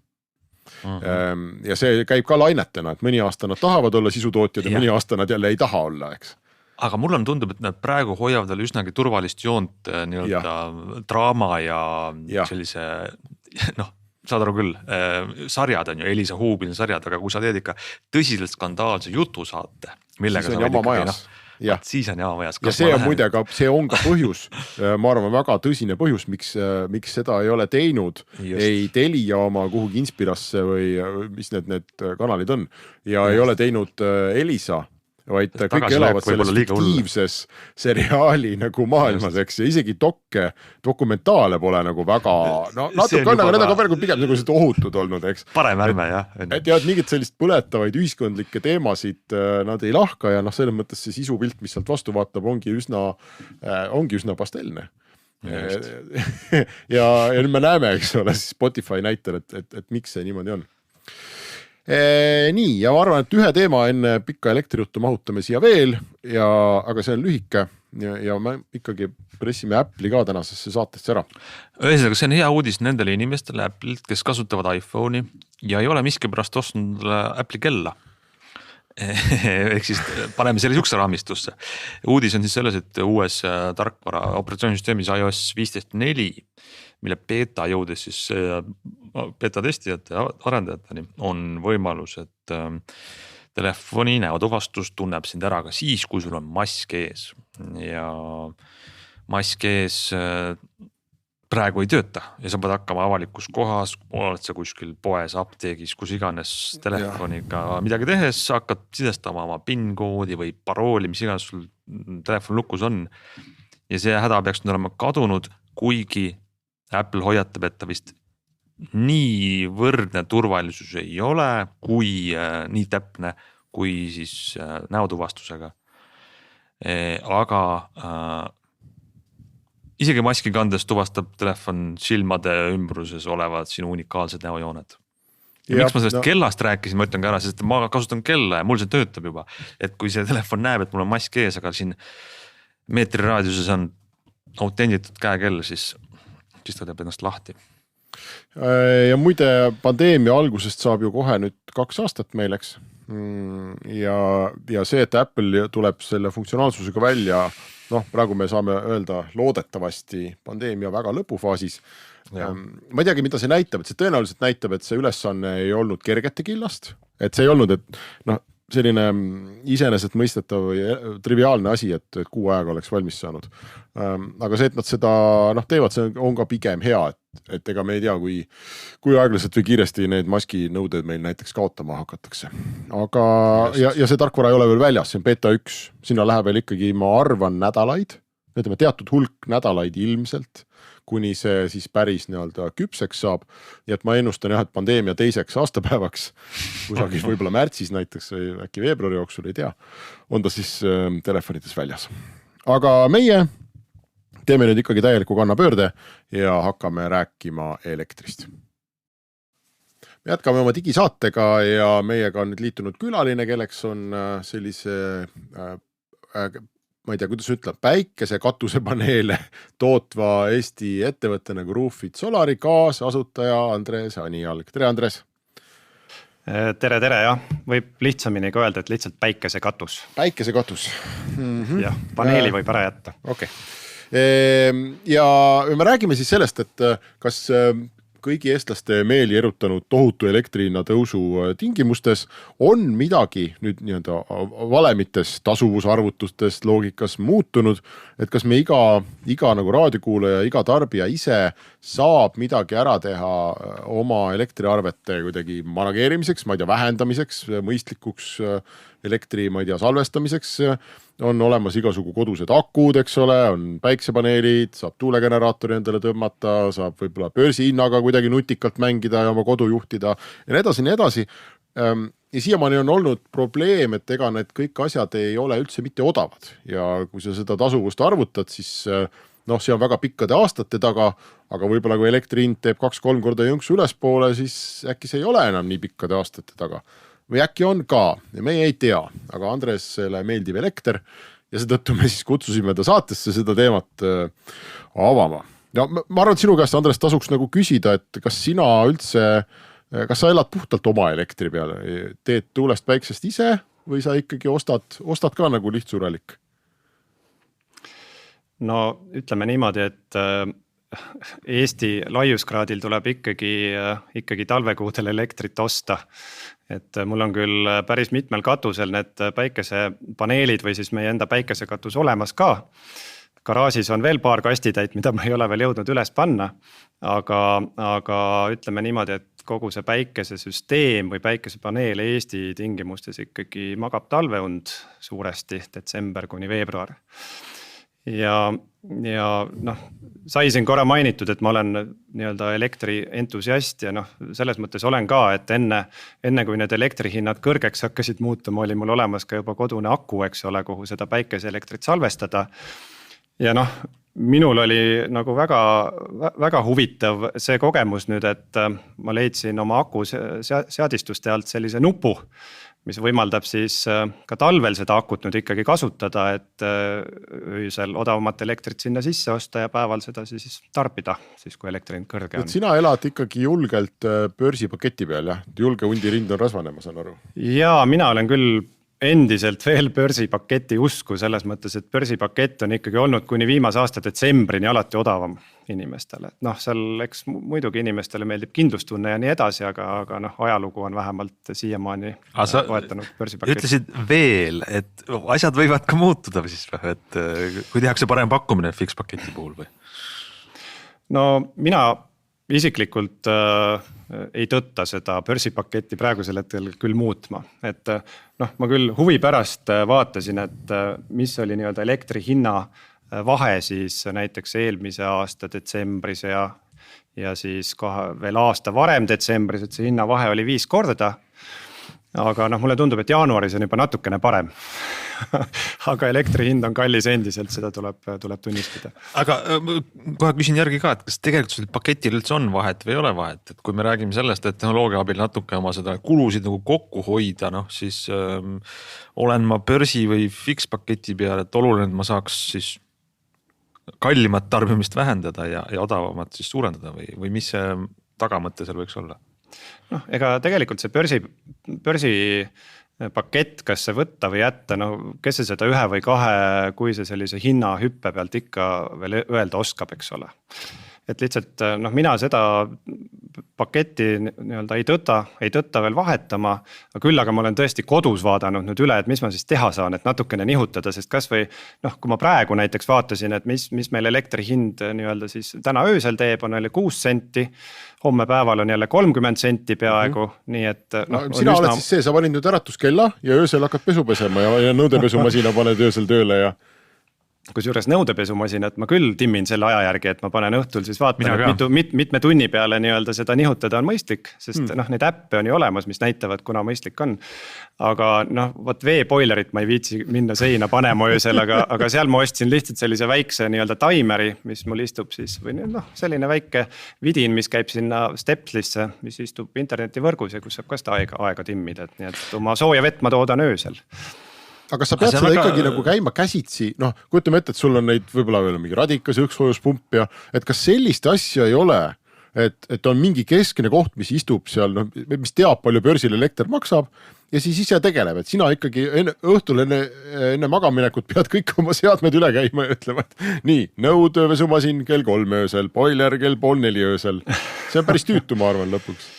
Ja see käib ka lainetena, et mõni aasta nad tahavad olla sisutootjad ja mõni aasta nad jälle ei taha olla, eks. Aga mulle on tundub, et nad praegu hoiavad veel üsnagi turvalist joont nii-öelda draama ja sellise, saad aru küll, sarjad on ju, Elisa Huubin sarjad, aga kui sa teed ikka tõsiselt skandaalse jutusaate, millega siis on jama majas. Siis on jama majas. Ja see on muide ka, see on ka põhjus, ma arvan väga tõsine põhjus, miks seda ei ole teinud, ei Telia oma kuhugi Inspirasse või mis need kanalid on ja ei ole teinud Elisa, vaid kõik elavad selles fiktiivses seriaali nagu maailmas, eks, ja isegi dokumentaale pole nagu väga, natuke on, aga need on ka pigem nagu ohutud olnud, eks. Parem ärme, jah. Et mingit sellist põletavaid ühiskondlikke teemasid nad ei lahka ja selles mõttes see sisupilt, mis sealt vastu vaatab, ongi üsna pastelne. Ja nüüd me näeme, eks ole, Spotify näitel, et miks see niimoodi on. Nii, ja ma arvan, et ühe teema enne pikka elektrijuttu mahutame siia veel, aga see on lühike ja me ikkagi pressime Apple'i ka tänasesse saatesse ära. Ühesõnaga, see on hea uudis nendele inimestele Apple'ilt, kes kasutavad iPhone'i ja ei ole miski pärast ostnud Apple'i kella. Ehk siis paneme selle sihukese raamistusse. Uudis on siis selles, et uues tarkvara operatsioonisüsteemis iOS 15.4, mille beta jõudes siis beta-testijate ja arendajateni on võimalus, et telefoni näotuvastus tunneb sind ära ka siis, kui sul on mask ees ja mask ees praegu ei tööta ja sa pead hakkama avalikus kohas, oled sa kuskil poes, apteegis, kus iganes telefoniga midagi tehes, hakkad sidestama oma PIN-koodi või parooli, mis iganes sul telefon lukus on. Ja see häda peaks nüüd olema kadunud, kuigi Apple hoiatab, et ta vist nii võrdne turvalisus ei ole, kui nii täpne, kui siis näotuvastusega. Aga isegi maski kandes tuvastab telefon silmade ümbruses olevad sinu unikaalsed näojooned. Ja miks ma sellest kellast rääkisin, ma ütlen ka ära, sest ma kasutan kella ja mul see töötab juba. Et kui see telefon näeb, et mul on mask ees, aga siin meetri raadiuses on autenditud käekell, siis ta teeb ennast lahti. Ja muide, pandeemia algusest saab ju kohe nüüd 2 aastat meileks. Ja see, et Apple tuleb selle funktsionaalsusega välja, praegu me saame öelda loodetavasti pandeemia väga lõpufaasis. Ma ei teagi, mida see näitab, et see tõenäoliselt näitab, et see ülesanne ei olnud kergete killast, et see ei olnud, et selline iseenesest mõistetav või triviaalne asi, et 6 aega oleks valmis saanud. Aga see, et nad seda teevad, see on ka pigem hea, et ega me ei tea, kui aeglaselt või kiiresti need maskinõuded meil näiteks kaotama hakatakse. Aga ja see tarkvara ei ole veel väljas, see on beta 1, sinna läheb veel ikkagi, ma arvan, nädalaid, ütleme teatud hulk nädalaid ilmselt, kuni see siis päris küpseks saab. Ja et ma ennustan et pandeemia 2. aastapäevaks, kusagil võib-olla märtsis näiteks või äkki veebruari jooksul, ei tea, on ta siis telefonides väljas. Aga meie teeme nüüd ikkagi täieliku kannapöörde ja hakkame rääkima elektrist. Me jätkame oma digisaatega ja meiega on nüüd liitunud külaline, kelleks on sellise ma ei tea, kuidas ütleb, päikese katusepaneele tootva Eesti ettevõtte nagu Roofit Solari kaasasutaja Andres Anijalg. Tere, Andres! Tere, jah. Võib lihtsamini ka öelda, et lihtsalt päikese katus. Päikese katus. Jah, paneeli võib ära jätta. Okay. Ja me räägime siis sellest, et kas kõigi eestlaste meeli erutanud tohutu elektrihinna tõusu tingimustes on midagi nüüd nii-öelda valemites, tasuvusarvutustes, loogikas muutunud, et kas me iga nagu raadiokuulaja, iga tarbija ise saab midagi ära teha oma elektriarvete kuidagi manageerimiseks, ma ei tea, vähendamiseks, mõistlikuks elektri, ma ei tea, salvestamiseks, on olemas igasugu kodused akud, eks ole, on päiksepaneelid, saab tuulegeneraatori endale tõmmata, saab võib-olla börsihinnaga kuidagi nutikalt mängida ja oma kodu juhtida ja nii edasi. Ja siiamaani on olnud probleem, et ega need kõik asjad ei ole üldse mitte odavad ja kui sa seda tasuvust arvutad, siis see on väga pikkade aastate taga, aga võib-olla kui elektri hind teeb 2-3 korda jõnksu ülespoole, siis äkki see ei ole enam nii pikkade aastate taga. Või äkki on ka, ja meie ei tea, aga Andresele meeldib elekter ja seetõttu me siis kutsusime ta saatesse seda teemat avama. Ja ma arvan, et sinu käest, Andres, tasuks nagu küsida, et kas sina üldse, kas sa elad puhtalt oma elektri peale, teed tuulest päiksest ise või sa ikkagi ostad ka nagu lihtsurelik? No ütleme niimoodi, et Eesti laiuskraadil tuleb ikkagi talvekuudel elektrit osta. Et mul on küll päris mitmel katusel need päikesepaneelid või siis meie enda päikesekatus olemas ka. Garaažis on veel paar kastitäit, mida ma ei ole veel jõudnud üles panna. Aga ütleme niimoodi, et kogu see päikesesüsteem või päikesepaneel Eesti tingimustes ikkagi magab talveund suuresti detsember kuni veebruar. Ja sai siin korra mainitud, et ma olen nii-öelda elektri entusiast ja selles mõttes olen ka, et enne kui need elektrihinnad kõrgeks hakkasid muutuma, oli mul olemas ka juba kodune aku, eks ole, kuhu seda päikeseelektrit salvestada. Ja minul oli nagu väga, väga huvitav see kogemus nüüd, et ma leidsin oma aku seadistuste alt sellise nupu, mis võimaldab siis ka talvel seda akut nüüd ikkagi kasutada, et öösel odavamat elektrit sinna sisse osta ja päeval seda siis tarbida, siis kui elektrihind kõrge on. Et sina elad ikkagi julgelt börsipaketi peal, jah? Julge hundirind on rasvane, ma saan aru. Jaa, mina olen küll endiselt veel börsipaketi usku selles mõttes, et börsipakett on ikkagi olnud kuni viimase aasta detsembrini alati odavam. inimestele, et noh, seal eks muidugi inimestele meeldib kindlustunne ja nii edasi, aga noh, ajalugu on vähemalt siiamaani toetanud börsipaketti. Ütlesid veel, et asjad võivad ka muutuda siis või, et kui tehakse parem pakkumine fix paketi puhul või? No mina isiklikult ei tõtta seda börsipaketti praegusel hetkel küll muutma, et noh, ma küll huvi pärast vaatasin, et mis oli nii-öelda elektri hinna vahe siis näiteks eelmise aasta detsembris ja siis kohe veel aasta varem detsembris, et see hinna vahe oli 5 korda. Aga noh, mulle tundub, et jaanuaris on juba natukene parem. Aga elektri hind on kallis endiselt, seda tuleb tunnistada. Aga kohe küsin järgi ka, et kas tegelikult paketil üldse on vahet või ei ole vahet, et kui me räägime sellest, et tehnoloogia abil natuke oma seda kulusid nagu kokku hoida, noh siis olen ma börsi või fix paketi peal, et oluline, et ma saaks siis kallimat tarbimist vähendada ja odavamat siis suurendada või mis see tagamõte seal võiks olla? Noh, ega tegelikult see börsi pakett, kas see võtta või jätta, no kes see seda 1 või 2, kui see sellise hinna hüppe pealt ikka veel öelda oskab, eks ole. Et lihtsalt noh, mina seda paketti nii-öelda ei tõtta veel vahetama, küll aga ma olen tõesti kodus vaadanud nüüd üle, et mis ma siis teha saan, et natukene nihutada, sest kas või noh, kui ma praegu näiteks vaatasin, et mis meil elektri hind nii-öelda siis täna öösel teeb, on jälle 6 senti, homme päeval on jälle 30 senti peaaegu, nii et no, sina oled siis see, sa valid nüüd äratuskella ja öösel hakkad pesu pesema ja nõudepesumasina paned öösel tööle ja kusjuures nõudepesumasinat ma küll timmin selle aja järgi, et ma panen õhtul siis vaatan, et mitme tunni peale nii-öelda seda nihutada on mõistlik, sest noh, neid äppe on ju olemas, mis näitavad, kuna mõistlik on. Aga noh, võt veepoilerit ma ei viitsi minna seina panema öösel, aga seal ma ostsin lihtsalt sellise väikse nii-öelda taimeri, mis mul istub siis või noh, selline väike vidin, mis käib sinna stepslisse, mis istub internetivõrgus ja kus saab ka seda aega timmida, et nii et oma sooja vett ma toodan öösel. Aga sa pead seda ikkagi nagu käima käsitsi, noh, kujutame ette, et sul on neid võib-olla veel mingi radikas ja õhksoojuspump ja et kas sellist asja ei ole, et on mingi keskne koht, mis istub seal, noh, mis teab, palju börsil elekter maksab ja siis ise tegeleb, et sina ikkagi õhtul enne magaminekut pead kõik oma seadmed üle käima ja ütlema, et nii, nõudepesumasin kell 3 öösel, boiler kell 3:30 öösel. See on päris tüütu, ma arvan lõpuks.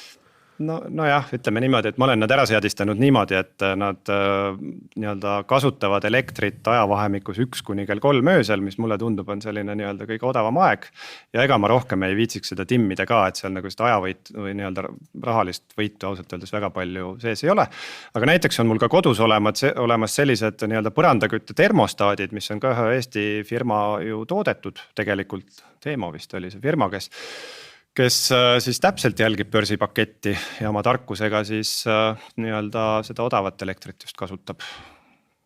No jah, ütleme niimoodi, et ma olen nad ära seadistanud niimoodi, et nad nii-öelda kasutavad elektrit ajavahemikus 1 kuni kell 3 öösel, mis mulle tundub on selline nii-öelda kõige odavam aeg. Ja ega ma rohkem ei viitsiks seda timmida ka, et seal nagu seda ajavõit või nii-öelda rahalist võitu ausalt öeldes väga palju sees ei ole. Aga näiteks on mul ka kodus olemas sellised nii-öelda põrandakütte termostaadid, mis on ka ühe Eesti firma ju toodetud tegelikult. Teemo vist oli see firma, kes siis täpselt jälgib börsipaketti ja oma tarkusega siis nii-öelda seda odavat elektrit just kasutab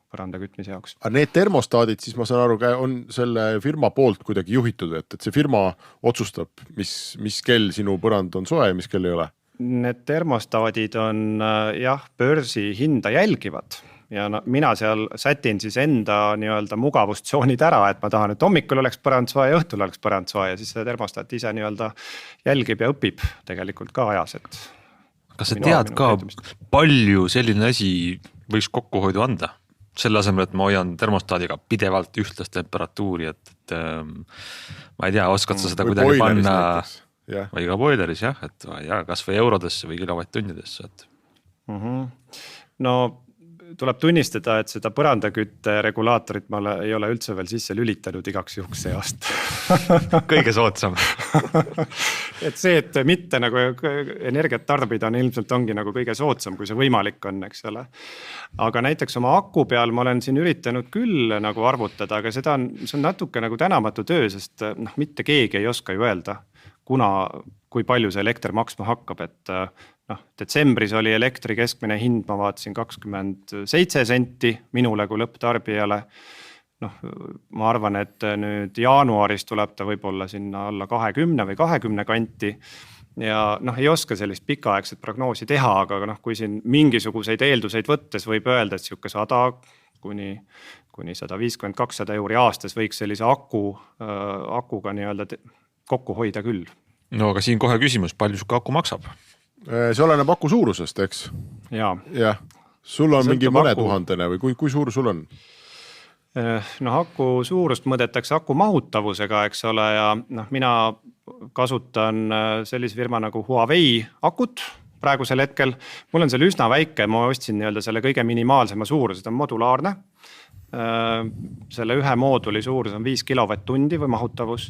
põranda kütmise jaoks. Aga need termostaadid siis ma saan aru, on selle firma poolt kuidagi juhitud, et see firma otsustab, mis kell sinu põrand on soe ja mis kell ei ole? Need termostaadid on jah, börsi hinda jälgivad. Ja mina seal sätin siis enda nii-öelda mugavustsoonid ära, et ma tahan, et hommikul oleks põrand soe ja õhtul oleks põrand soe ja siis see termostaat ise nii-öelda jälgib ja õpib tegelikult ka ajas. Kas sa tead ka, palju selline asi võiks kokkuhoidu anda? Selle asemel, et ma hoian termostaadiga pidevalt ühtlast temperatuuri, et ma ei tea, oskad sa seda kuidagi panna või ka boileris jah, et kas või eurodesse või kilovatt-tunnidesse. No tuleb tunnistada, et seda põrandakütte regulaatorit ma ei ole üldse veel sisse lülitanud igaks juhuks see aasta. Kõige soodsam. Et see, et mitte nagu energiat tarbida on ilmselt ongi nagu kõige soodsam, kui see võimalik on, eks ole. Aga näiteks oma aku peal ma olen siin üritanud küll nagu arvutada, aga see on natuke nagu tänamatu töö, sest mitte keegi ei oska ju öelda, kui palju see elekter maksma hakkab, et detsembris oli elektri keskmine hind, ma vaatasin 27 senti minule kui lõpptarbijale. Ma arvan, et nüüd jaanuaris tuleb ta võib-olla sinna alla 20 või 20 kanti ja ei oska sellist pikaaegset prognoosi teha, aga kui siin mingisuguseid eelduseid võttes võib öelda, et siuke 100 kuni 150-200 euri aastas võiks sellise akuga nii-öelda kokku hoida küll. No aga siin kohe küsimus, palju siuke aku maksab? See oleneb aku suurusest, eks? Jaa. Sul on mingi mõnetuhandene või kui suur sul on? Noh, aku suurust mõõdetakse aku mahutavusega, eks ole, ja noh, mina kasutan sellise firma nagu Huawei akut praegusel hetkel. Mul on seal üsna väike, ma ostsin nii-öelda selle kõige minimaalsema suuruse, ta on modulaarne. Selle ühe mooduli suurus on 5 kilovatt-tundi või mahutavus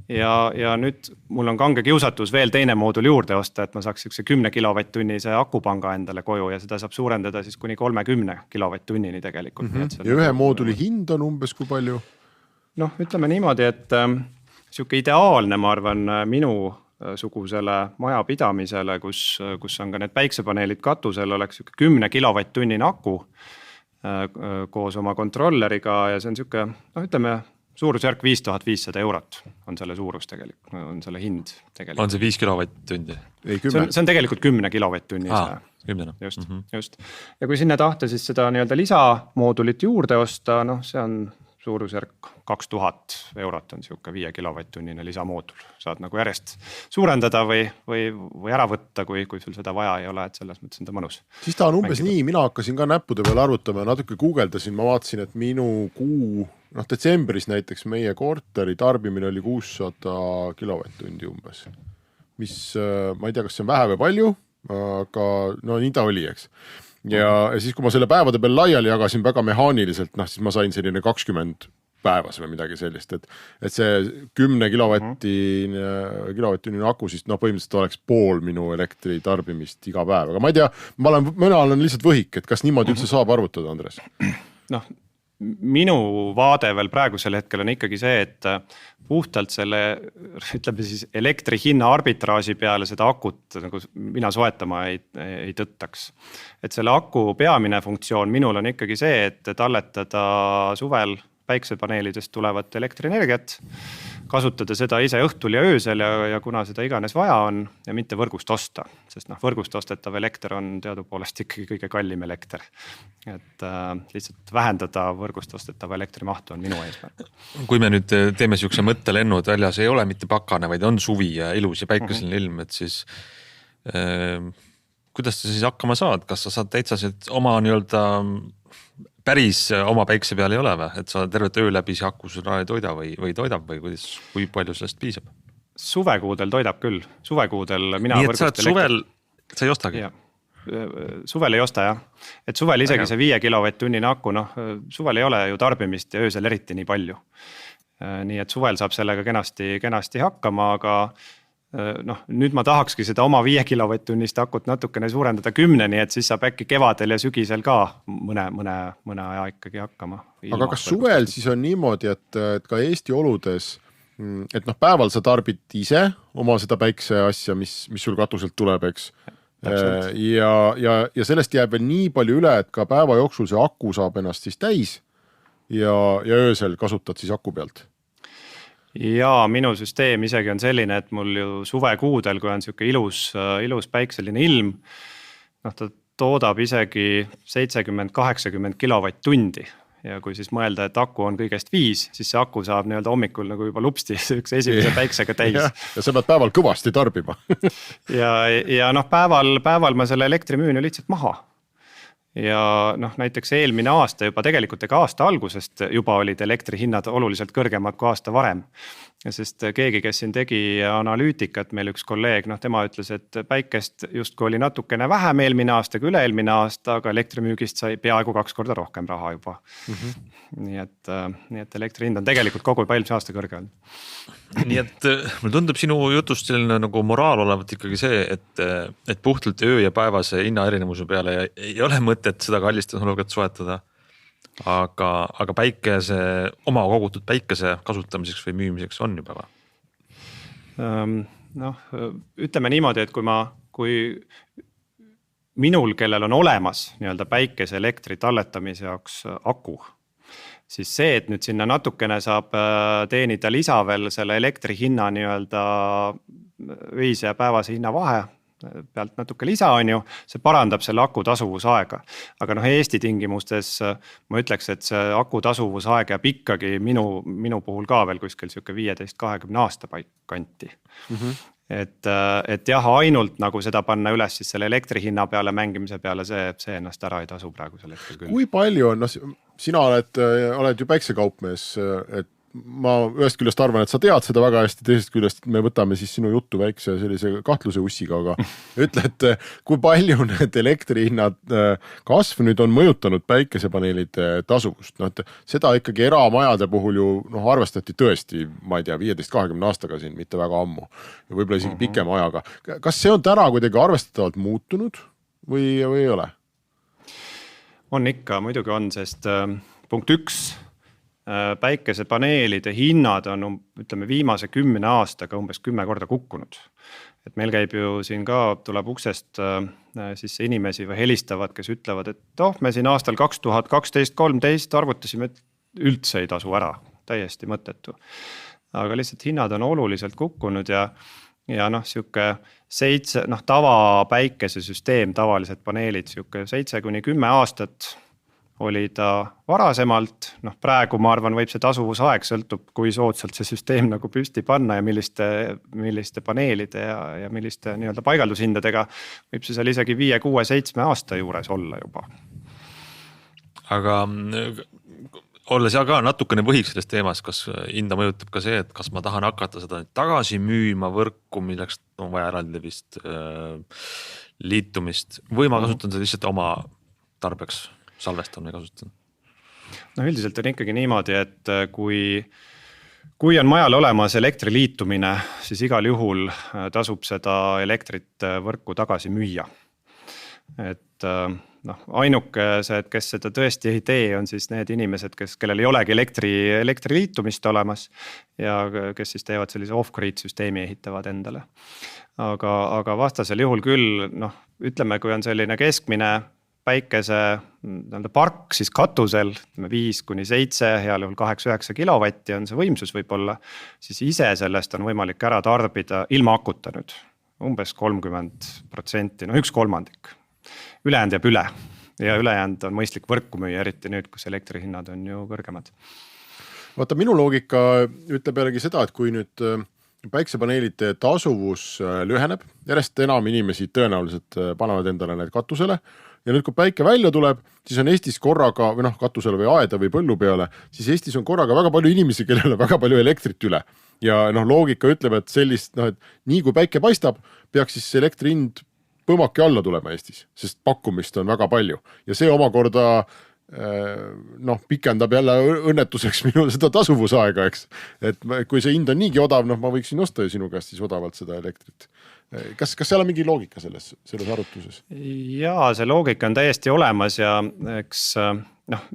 ja nüüd mul on kange kiusatus veel teine moodul juurde osta, et ma saaks 10 kilovatt-tunnise akupanga endale koju ja seda saab suurendada siis kuni 30 kilovatt-tunnini tegelikult. Ja ühe mooduli hind on umbes kui palju? Noh, ütleme niimoodi, et sihuke ideaalne, ma arvan, minu sugusele majapidamisele, kus on ka need päiksepaneelid katusel, oleks 10 kilovatt-tunnine aku koos oma kontrolleriga ja see on sihuke, noh ütleme, suurusjärk 5500 eurot on selle suurus tegelikult, on selle hind tegelikult. On see 5 kilovatt-tundi? See on tegelikult 10 kilovatt-tunni. 10. Just. Ja kui sinna tahta siis seda nii-öelda lisamoodulit juurde osta, noh see on suurusjärk 2000 eurot on sihuke 5 kilovatt-tunnine lisamoodul. Saad nagu järjest suurendada või ära võtta, kui sul seda vaja ei ole, et selles mõttes on ta mõnus. Siis ta on umbes nii, mina hakkasin ka näppude peale arvutama ja natuke guugeldasin, ma vaatasin, et minu kuu, noh detsembris näiteks meie korteri tarbimine oli 600 kilovatt-tundi umbes. Mis, ma ei tea, kas see on vähe või palju, aga no nii ta oli, eks. Ja siis, kui ma selle päevade peal laiali jagasin väga mehaaniliselt, siis ma sain selline 20 päevas või midagi sellist, et see 10 kilovatt-tunnine aku siis põhimõtteliselt oleks pool minu elektri tarbimist iga päev, aga ma ei tea, mina olen lihtsalt võhik, et kas niimoodi üldse saab arvutada, Andres? Noh, minu vaade veel praegusel hetkel on ikkagi see, et puhtalt selle, ütleme siis elektri hinna arbitraaži peale seda akut nagu mina soetama ei tõttaks. Et selle aku peamine funktsioon minul on ikkagi see, et talletada suvel päiksepaneelidest tulevat elektrienergiat, kasutada seda ise õhtul ja öösel ja kuna seda iganes vaja on ja mitte võrgust osta, sest võrgust ostetav elekter on teadupoolest ikkagi kõige kallim elekter. Et lihtsalt vähendada võrgust ostetava elektrimahtu on minu eesmärk. Kui me nüüd teeme siukse mõttelennu, et väljas ei ole mitte pakane, vaid on suvi ja ilus ja päikeseline ilm, et siis kuidas sa siis hakkama saad? Kas sa saad täitsa oma nii-öelda päris oma päikse peal ei ole või? Et sa tervet öö läbi see aku seda ei toida või toidab või kui palju sellest piisab? Suvekuudel toidab küll. Suvekuudel mina nii, et sa suvel, sa ei ostagi? Suvel ei osta jah. Et suvel isegi see 5 kilovatt-tunnine aku, suvel ei ole ju tarbimist ja öösel eriti nii palju. Nii et suvel saab sellega kenasti hakkama, aga nüüd ma tahakski seda oma 5 kilovatt-tunnist akut natukene suurendada 10, nii et siis saab äkki kevadel ja sügisel ka mõne aja ikkagi hakkama. Aga kas suvel siis on niimoodi, et ka Eesti oludes, et päeval sa tarbid ise oma seda päikse asja, mis sul katuselt tuleb, eks? Ja sellest jääb veel nii palju üle, et ka päeva jooksul see aku saab ennast siis täis ja öösel kasutad siis aku pealt. Ja minu süsteem isegi on selline, et mul ju suvekuudel, kui on siuke ilus päikseline ilm, ta toodab isegi 70-80 kilovatt-tundi. Ja kui siis mõelda, et aku on kõigest 5, siis see aku saab nii-öelda hommikul nagu juba lupsti üks esimese päiksega täis. Ja sa pead päeval kõvasti tarbima. ja päeval ma selle elektri müün ju lihtsalt maha. Ja näiteks eelmine aasta juba tegelikult aasta algusest juba olid elektrihinnad oluliselt kõrgemad kui aasta varem. Sest keegi, kes siin tegi analüütikat, meil üks kolleeg, tema ütles, et päikest justkui oli natukene vähem eelmine aasta kui üle-eelmine aasta, aga elektrimüügist sai peaaegu 2 korda rohkem raha juba. Nii et elektrihind on tegelikult kogu eelmise aasta kõrge olnud. Nii et mul tundub sinu jutust selline nagu moraal olevat ikkagi see, et puhtalt öö ja päevase hinna erinevuse peale ei ole mõtet seda kallist tehnoloogiat soetada, aga päikese, oma kogutud päikese kasutamiseks või müümiseks on juba vaja? Ütleme niimoodi, et kui minul, kellel on olemas nii-öelda päikese elektri talletamise jaoks aku, siis see, et nüüd sinna natukene saab teenida lisa veel selle elektri hinna nii-öelda öise ja päevase hinna vahe pealt natuke lisa on ju, see parandab selle aku tasuvusaega. Aga Eesti tingimustes ma ütleks, et see aku tasuvusaeg jääb ikkagi minu puhul ka veel kuskil 15-20 aasta kanti. Et jah, ainult nagu seda panna üles siis selle elektri hinna peale mängimise peale, see ennast ära ei tasu praegusel hetkel küll. Kui palju on, sina oled ju päiksekaupmees, et ma ühest küljest arvan, et sa tead seda väga hästi, teisest küljest me võtame siis sinu juttu väikse sellise kahtluse ussiga, aga ütle, et kui palju need elektrihinnad kasv nüüd on mõjutanud päikesepaneelide tasuvust. No, et seda ikkagi eramajade puhul ju arvestati tõesti, ma ei tea, 15-20 aastaga siin, mitte väga ammu ja võib-olla isegi pikema ajaga. Kas see on täna kuidagi arvestatavalt muutunud või ei ole? On ikka, muidugi on, sest punkt 1, päikesepaneelide hinnad on ütleme viimase 10 aastaga umbes 10 korda kukkunud. Et meil käib ju siin ka, tuleb uksest siis inimesi või helistavad, kes ütlevad, et me siin aastal 2012-13 arvutasime, et üldse ei tasu ära, täiesti mõttetu. Aga lihtsalt hinnad on oluliselt kukkunud ja siuke 7, tava päikesesüsteem, tavalised paneelid, siuke 7-10 aastat oli ta varasemalt, praegu ma arvan, võib see tasuvusaeg sõltub, kui soodsalt see süsteem nagu püsti panna ja milliste paneelide ja milliste nii-öelda paigaldushindadega võib see seal isegi 5, 6, 7 aasta juures olla juba. Aga olles ka natukene võhiks selles teemas, kas hinda mõjutab ka see, et kas ma tahan hakata seda tagasi müüma võrku, milleks on vaja eraldi vist liitumist või ma kasutan seda lihtsalt oma tarbeks salvestamine kasutan? Üldiselt on ikkagi niimoodi, et kui on majal olemas elektriliitumine, siis igal juhul tasub seda elektrit võrku tagasi müüa. Et ainukesed, kes seda tõesti ei tee, on siis need inimesed, kellel ei olegi elektriliitumist olemas ja kes siis teevad sellise off-grid süsteemi ehitavad endale. Aga vastasel juhul küll, ütleme, kui on selline keskmine päikese park siis katusel 5-7, heal juhul 8-9 kilovatti on see võimsus võib-olla, siis ise sellest on võimalik ära tarbida ilma akuta nüüd. Umbes 30%, 1/3. Ülejäänud jääb üle ja ülejäänud on mõistlik võrku müüa, eriti nüüd, kus elektrihinnad on ju kõrgemad. Vaata, minu loogika ütleb jällegi seda, et kui nüüd päiksepaneelide tasuvus lüheneb, järjest enam inimesi tõenäoliselt panevad endale need katusele ja nüüd, kui päike välja tuleb, siis on Eestis korraga või katusele või aeda või põllu peale, siis Eestis on korraga väga palju inimesi, kellel on väga palju elektrit üle. Ja loogika ütleb, et sellist, et nii kui päike paistab, peaks siis elektri hind põmmaki alla tulema Eestis, sest pakkumist on väga palju. Ja see omakorda pikendab jälle õnnetuseks minu seda tasuvusaega, eks. Et kui see hind on niigi odav, ma võiksin osta sinu käest siis odavalt seda elektrit. Kas seal on mingi loogika selles arvutuses? Jaa, see loogika on täiesti olemas ja eks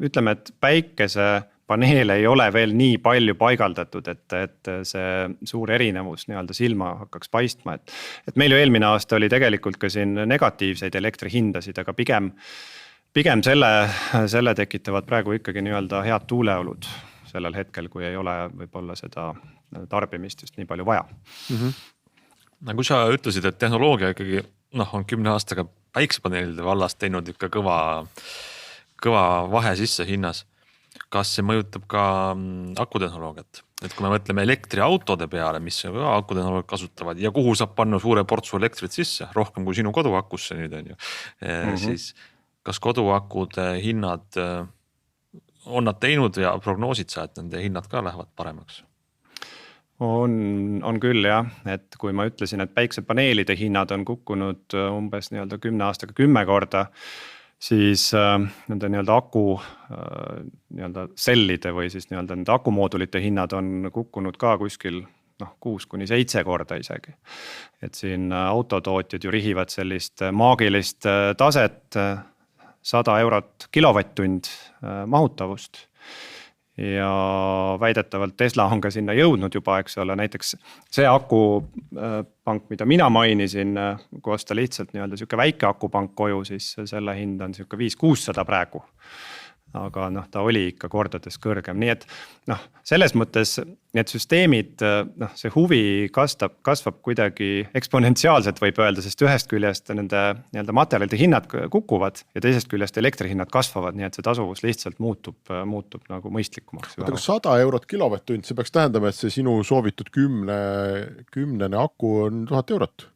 ütleme, et päikesepaneel ei ole veel nii palju paigaldatud, et see suur erinevus nii-öelda silma hakkaks paistma. Et meil ju eelmine aasta oli tegelikult ka siin negatiivseid elektrihindasid, aga pigem selle tekitavad praegu ikkagi nii-öelda head tuuleolud sellel hetkel, kui ei ole võib-olla seda tarbimist just nii palju vaja. Kui sa ütlesid, et tehnoloogia ikkagi on 10 aastaga päiksepaneelide vallas teinud ikka kõva vahe sisse hinnas, kas see mõjutab ka akutehnoloogiat? Et kui me mõtleme elektriautode peale, mis ka akutehnoloogiat kasutavad ja kuhu saab panna suure portsu elektrit sisse, rohkem kui sinu koduakusse nüüd on ju, siis kas koduakude hinnad on nad teinud ja prognoosid sa, et nende hinnad ka lähevad paremaks? On küll jah, et kui ma ütlesin, et päiksepaneelide hinnad on kukkunud umbes 10 aastaga 10 korda, siis nende aku sellide või siis nende akumoodulite hinnad on kukkunud ka kuskil 6-7 korda isegi. Et siin autotootjad ju rihivad sellist maagilist taset 100 eurot kilovatt-tund mahutavust. Ja väidetavalt Tesla on ka sinna jõudnud juba, eks ole, näiteks see akupank, mida mina mainisin, kui osta lihtsalt siuke väike akupank koju, siis selle hind on siuke 500-600 praegu. Aga ta oli ikka kordades kõrgem, nii et selles mõttes need süsteemid, see huvi kasvab kuidagi eksponentsiaalselt võib öelda, sest ühest küljest nende materjalide hinnad kukuvad ja teisest küljest elektrihinnad kasvavad, nii et see tasuvus lihtsalt muutub nagu mõistlikumaks. 100 eurot kilovatt-tund, see peaks tähendama, et see sinu soovitud 10 aku on 1000 eurot.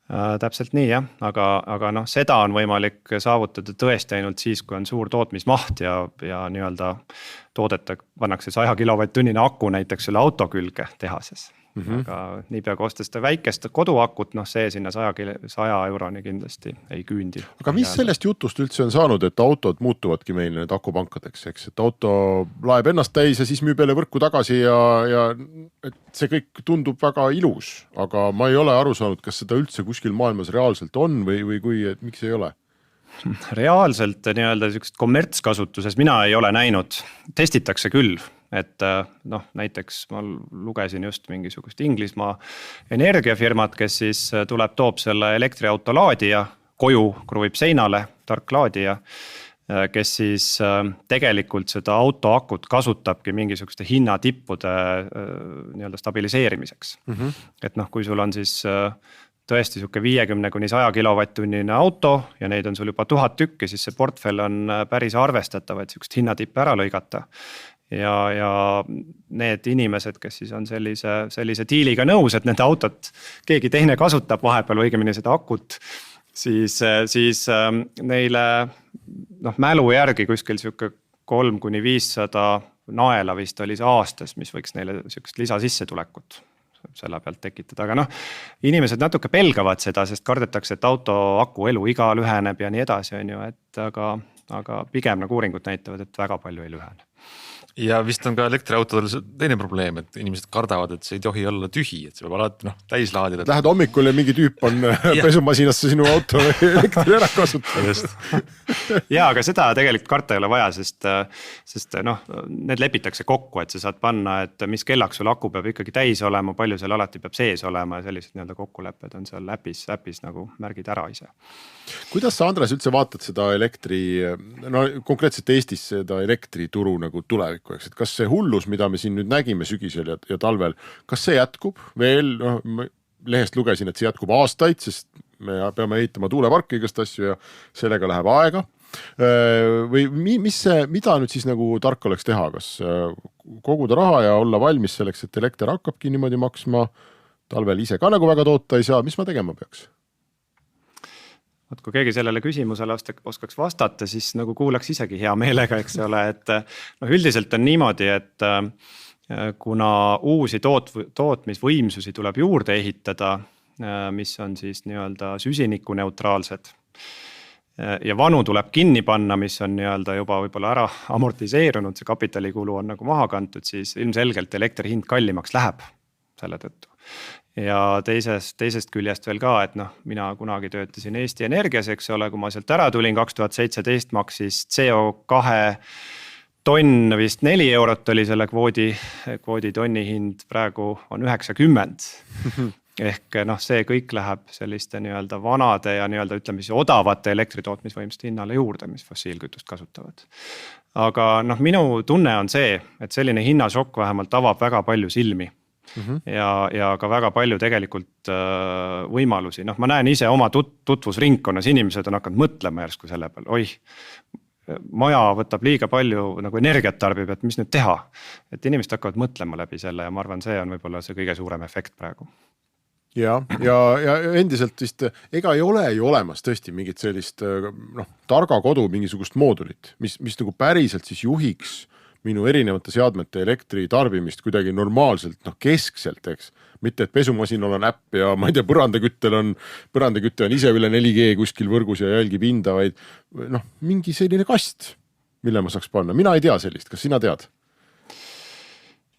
Täpselt nii jah, aga noh, seda on võimalik saavutada tõesti ainult siis, kui on suur tootmismaht ja nii-öelda toodeta pannakse 100 kilovatt-tunnine aku näiteks selle auto külge tehases. Aga niipea kui ostes väikest koduakut, noh see sinna 100 euroni kindlasti ei küündi. Aga mis sellest jutust üldse on saanud, et autod muutuvadki meil need akupankadeks, eks, et auto laeb ennast täis ja siis müüb jälle võrku tagasi ja et see kõik tundub väga ilus, aga ma ei ole aru saanud, kas seda üldse kuskil maailmas reaalselt on või kui, et miks ei ole? Reaalselt nii-öelda sellised kommertskasutuses mina ei ole näinud, testitakse küll. Et noh, näiteks ma lugesin just mingisugust Inglismaa energiafirmat, kes siis toob selle elektriauto laadija koju, kruvib seinale, tark laadija, kes siis tegelikult seda auto akut kasutabki mingisuguste hinnatippude nii-öelda stabiliseerimiseks. Et noh, kui sul on siis tõesti siuke 50–100 kilovatt-tunnine auto ja neid on sul juba 1000 tükki, siis see portfell on päris arvestatav, et siukest hinnatippe ära lõigata. Ja need inimesed, kes siis on sellise diiliga nõus, et nende autot keegi teine kasutab vahepeal või õigemini seda akut, siis neile mälu järgi kuskil siuke 300–500 naela vist oli see aastas, mis võiks neile siukest lisasissetulekut selle pealt tekitada, aga inimesed natuke pelgavad seda, sest kardetakse, et auto aku elu iga lüheneb ja nii edasi, on ju, et aga pigem nagu uuringud näitavad, et väga palju ei lühene. Ja vist on ka elektriautodel teine probleem, et inimesed kardavad, et see ei tohi olla tühi, et see peab alati täis laadida. Lähed hommikul ja mingi tüüp on pesumasinasse sinu auto elektri ära kasutada. Ja, aga seda tegelikult karta ei ole vaja, sest need lepitakse kokku, et sa saad panna, et mis kellaks sul aku peab ikkagi täis olema, palju seal alati peab sees olema ja sellised nii-öelda kokkulepped on seal äpis nagu märgid ära ise. Kuidas sa, Andres, üldse vaatad seda konkreetselt Eestis seda elektrituru nagu tulevikku, eks, et kas see hullus, mida me siin nüüd nägime sügisel ja talvel, kas see jätkub veel, lehest lugesin, et see jätkub aastaid, sest me peame ehitama tuuleparki igast asju ja sellega läheb aega. Või mida nüüd siis nagu tark oleks teha, kas koguda raha ja olla valmis selleks, et elekter hakkabki niimoodi maksma, talvel ise ka nagu väga toota ei saa, mis ma tegema peaks? Kui keegi sellele küsimusele oskaks vastata, siis nagu kuulaks isegi hea meelega, eks ole, et üldiselt on niimoodi, et kuna uusi tootmisvõimsusi tuleb juurde ehitada, mis on siis nii-öelda süsinikuneutraalsed ja vanu tuleb kinni panna, mis on nii-öelda juba võib-olla ära amortiseerunud, see kapitalikulu on nagu maha kantud, siis ilmselgelt elektri hind kallimaks läheb selle tõttu. Ja teisest küljest veel ka, et mina kunagi töötasin Eesti Energias, eks ole, kui ma sealt ära tulin 2017 maksis CO2 tonn vist 4 eurot oli selle kvoodi tonni hind, praegu on 90. Ehk see kõik läheb selliste nii-öelda vanade ja nii-öelda ütleme siis odavate elektritootmisvõimsuste hinnale juurde, mis fossiilkütust kasutavad. Aga minu tunne on see, et selline hinnašokk vähemalt avab väga palju silmi. Ja ka väga palju tegelikult võimalusi. Ma näen ise oma tutvusringkonnas, inimesed on hakanud mõtlema järsku selle peale, maja võtab liiga palju nagu energiat tarbib, et mis nüüd teha. Et inimesed hakkavad mõtlema läbi selle ja ma arvan, see on võib-olla see kõige suurem efekt praegu. Ja endiselt vist, ega ei ole ju olemas tõesti mingit sellist targa kodu mingisugust moodulit, mis nagu päriselt siis juhiks minu erinevate seadmete elektri tarbimist kuidagi normaalselt, keskselt, eks. Mitte, et pesumasinal on äpp ja ma ei tea, põrandakütte on ise üle 4G kuskil võrgus ja jälgib hinda, vaid mingi selline kast, mille ma saaks panna. Mina ei tea sellist, kas sina tead?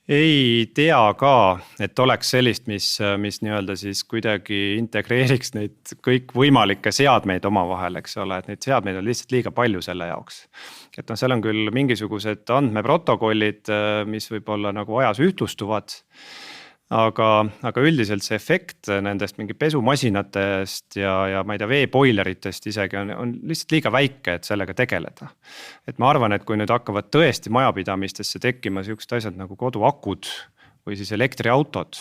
Ei tea ka, et oleks sellist, mis nii-öelda siis kuidagi integreeriks neid kõik võimalikke seadmeid oma vahel, eks ole, et neid seadmeid on lihtsalt liiga palju selle jaoks. Et seal on küll mingisugused andmeprotokollid, mis võib-olla nagu ajas ühtlustuvad, aga üldiselt see efekt nendest mingi pesumasinatest ja ma ei tea, veepoileritest isegi on lihtsalt liiga väike, et sellega tegeleda. Et ma arvan, et kui nüüd hakkavad tõesti majapidamistesse tekkima sellised asjad nagu koduakud või siis elektriautod,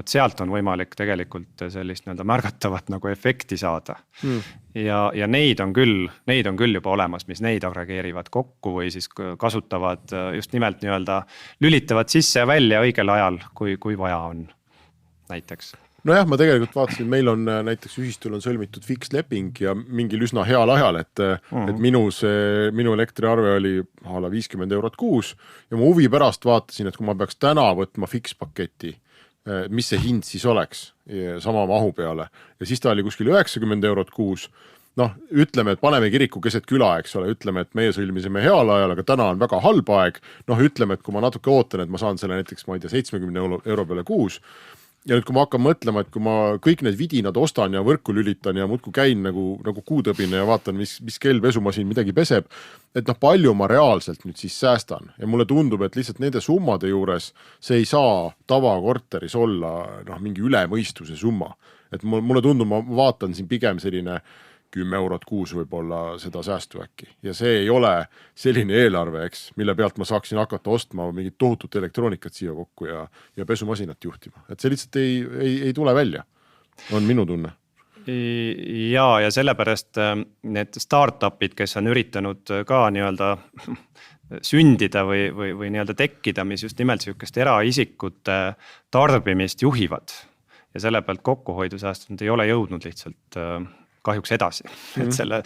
sealt on võimalik tegelikult sellist nii-öelda märgatavat nagu efekti saada. Ja neid on küll juba olemas, mis neid agregeerivad kokku või siis kasutavad just nimelt nii-öelda lülitavad sisse ja välja õigel ajal, kui vaja on näiteks. nojah, ma tegelikult vaatasin, meil on näiteks ühistul on sõlmitud fiksleping ja mingil üsna heal ajal, et minu elektriarve oli ala 50 eurot kuus ja ma huvi pärast vaatasin, et kui ma peaks täna võtma fikspaketi, mis see hind siis oleks sama mahu peale ja siis ta oli kuskil 90 eurot kuus. Noh, ütleme, et paneme kiriku keset küla, eks ole, ütleme, et meie sõlmisime heal ajal, aga täna on väga halb aeg. Noh, ütleme, et kui ma natuke ootan, et ma saan selle näiteks, ma ei tea, 70 euro peale kuus. Ja nüüd, kui ma hakkan mõtlema, et kui ma kõik need vidinad ostan ja võrku lülitan ja muudku käin nagu kuutõbine ja vaatan, mis kell pesumasin midagi peseb, et noh, palju ma reaalselt nüüd siis säästan. Ja mulle tundub, et lihtsalt nende summade juures see ei saa tavakorteris olla mingi ülemõistuse summa. Et mulle tundub, ma vaatan siin pigem selline 10 eurot kuus võib-olla seda säästu äkki. Ja see ei ole selline eelarve, eks, mille pealt ma saaksin hakata ostma mingit tohutut elektroonikat siia kokku ja pesumasinat juhtima. Et see lihtsalt ei tule välja, on minu tunne. Ja sellepärast need startupid, kes on üritanud ka nii-öelda sündida või nii-öelda tekkida, mis just nimelt sellisest eraisikute tarbimist juhivad ja selle pealt kokkuhoidu sääst, nad ei ole jõudnud lihtsalt kahjuks edasi. Et selle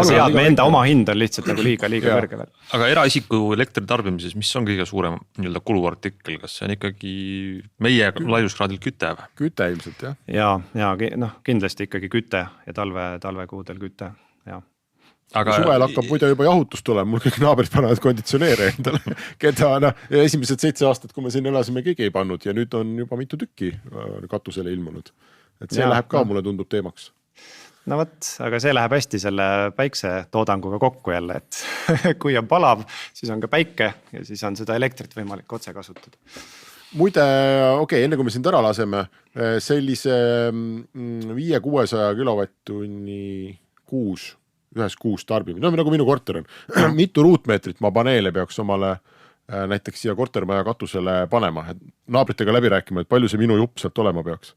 seadme enda oma hind on lihtsalt nagu liiga kõrge veel. Aga eraisiku elektritarbimises, mis on kõige suurem nii-öelda kuluartikkel, kas see on ikkagi meie laiuskraadil küte? Küte ilmselt, jah. Ja kindlasti ikkagi küte ja talvekuudel küte, jah. Aga suvel hakkab muide juba jahutus tulema, mul kõik naabrid panevad konditsioneere endale, keda esimesed 7 aastat, kui me siin elasime, keegi ei pannud ja nüüd on juba mitu tükki katusele ilmunud. Et see läheb ka, mulle tundub teemaks. No võt, aga see läheb hästi selle päikse toodanguga kokku jälle, et kui on palav, siis on ka päike ja siis on seda elektrit võimalik otse kasutada. Muide, enne kui me sind ära laseme, sellise 500-600 kilovatt-tunni ühes kuus tarbimine, nagu minu korter on. Mitu ruutmeetrit ma paneele peaks omale näiteks siia kortermaja katusele panema, et naabritega läbi rääkima, et palju see minu jupp sealt olema peaks.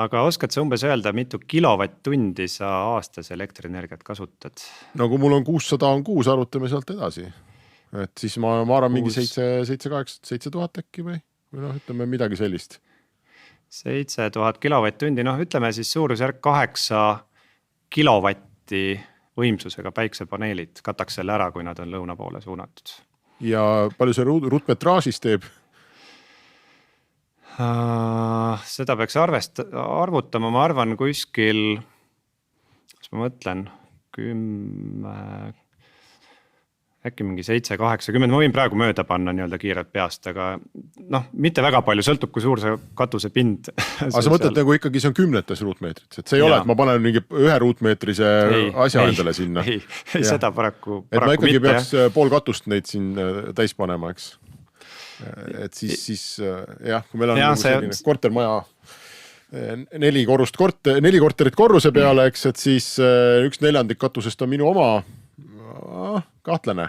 Aga oskad sa umbes öelda, mitu kilovatt-tundi sa aastas elektrienergiat kasutad? No kui mul on 600 on kuus, arvutame sealt edasi. Et siis ma arvan mingi 7000 äkki või ütleme midagi sellist. 7000 kilovatt-tundi, ütleme siis suurusjärk 8 kilovatti võimsusega päiksepaneelid kataks selle ära, kui nad on lõuna poole suunatud. Ja palju see ruutmetraažis teeb? Seda peaks arvutama, ma arvan kuskil, kas ma mõtlen, 10, äkki mingi 7-80, ma võin praegu mööda panna nii-öelda kiirelt peast, aga mitte väga palju, sõltub kui suur see katuse pind. Aga sa mõtled nagu ikkagi see on 10 ruutmeetrit, et see ei ole, et ma panen mingi 1 ruutmeetrise asja endale sinna. Ei, seda paraku mitte. Et ma ikkagi peaks pool katust neid siin täis panema, eks. Et siis jah, kui meil on nagu selline kortermaja 4 korterit korruse peale, eks, et siis 1/4 katusest on minu oma. Kahtlane.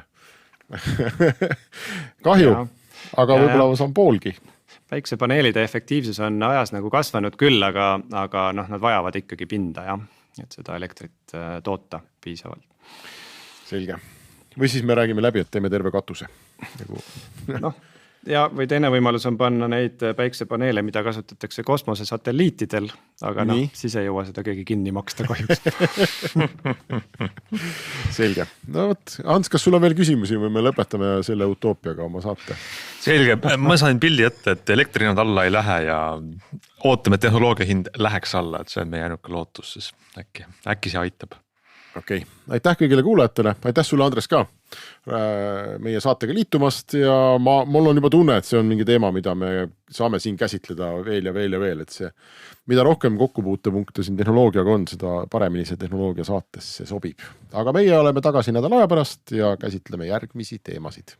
Kahju, aga võib-olla saan poolgi. Päiksepaneelide efektiivsus on ajas nagu kasvanud küll, aga nad vajavad ikkagi pinda, jah, et seda elektrit toota piisavalt. Selge. Või siis me räägime läbi, et teeme terve katuse. Ja või teine võimalus on panna neid päiksepaneele, mida kasutatakse kosmosesatelliitidel, aga siis ei jõua seda keegi kinni maksta kahjuks. Selge. Hans, kas sul on veel küsimusi või me lõpetame selle utoopiaga oma saate? Selge, ma sain pildi ette, et elektrihinnad alla ei lähe ja ootame, et tehnoloogia hind läheks alla, et see on meie ainuke lootus, siis äkki see aitab. Okei, aitäh kõigile kuulajatele, aitäh sulle Andres ka meie saatega liitumast ja mul on juba tunne, et see on mingi teema, mida me saame siin käsitleda veel ja veel ja veel, et see, mida rohkem kokkupuutepunkte siin tehnoloogiaga on, seda paremini see tehnoloogia saatesse sobib. Aga meie oleme tagasi nädala aja pärast ja käsitleme järgmisi teemasid.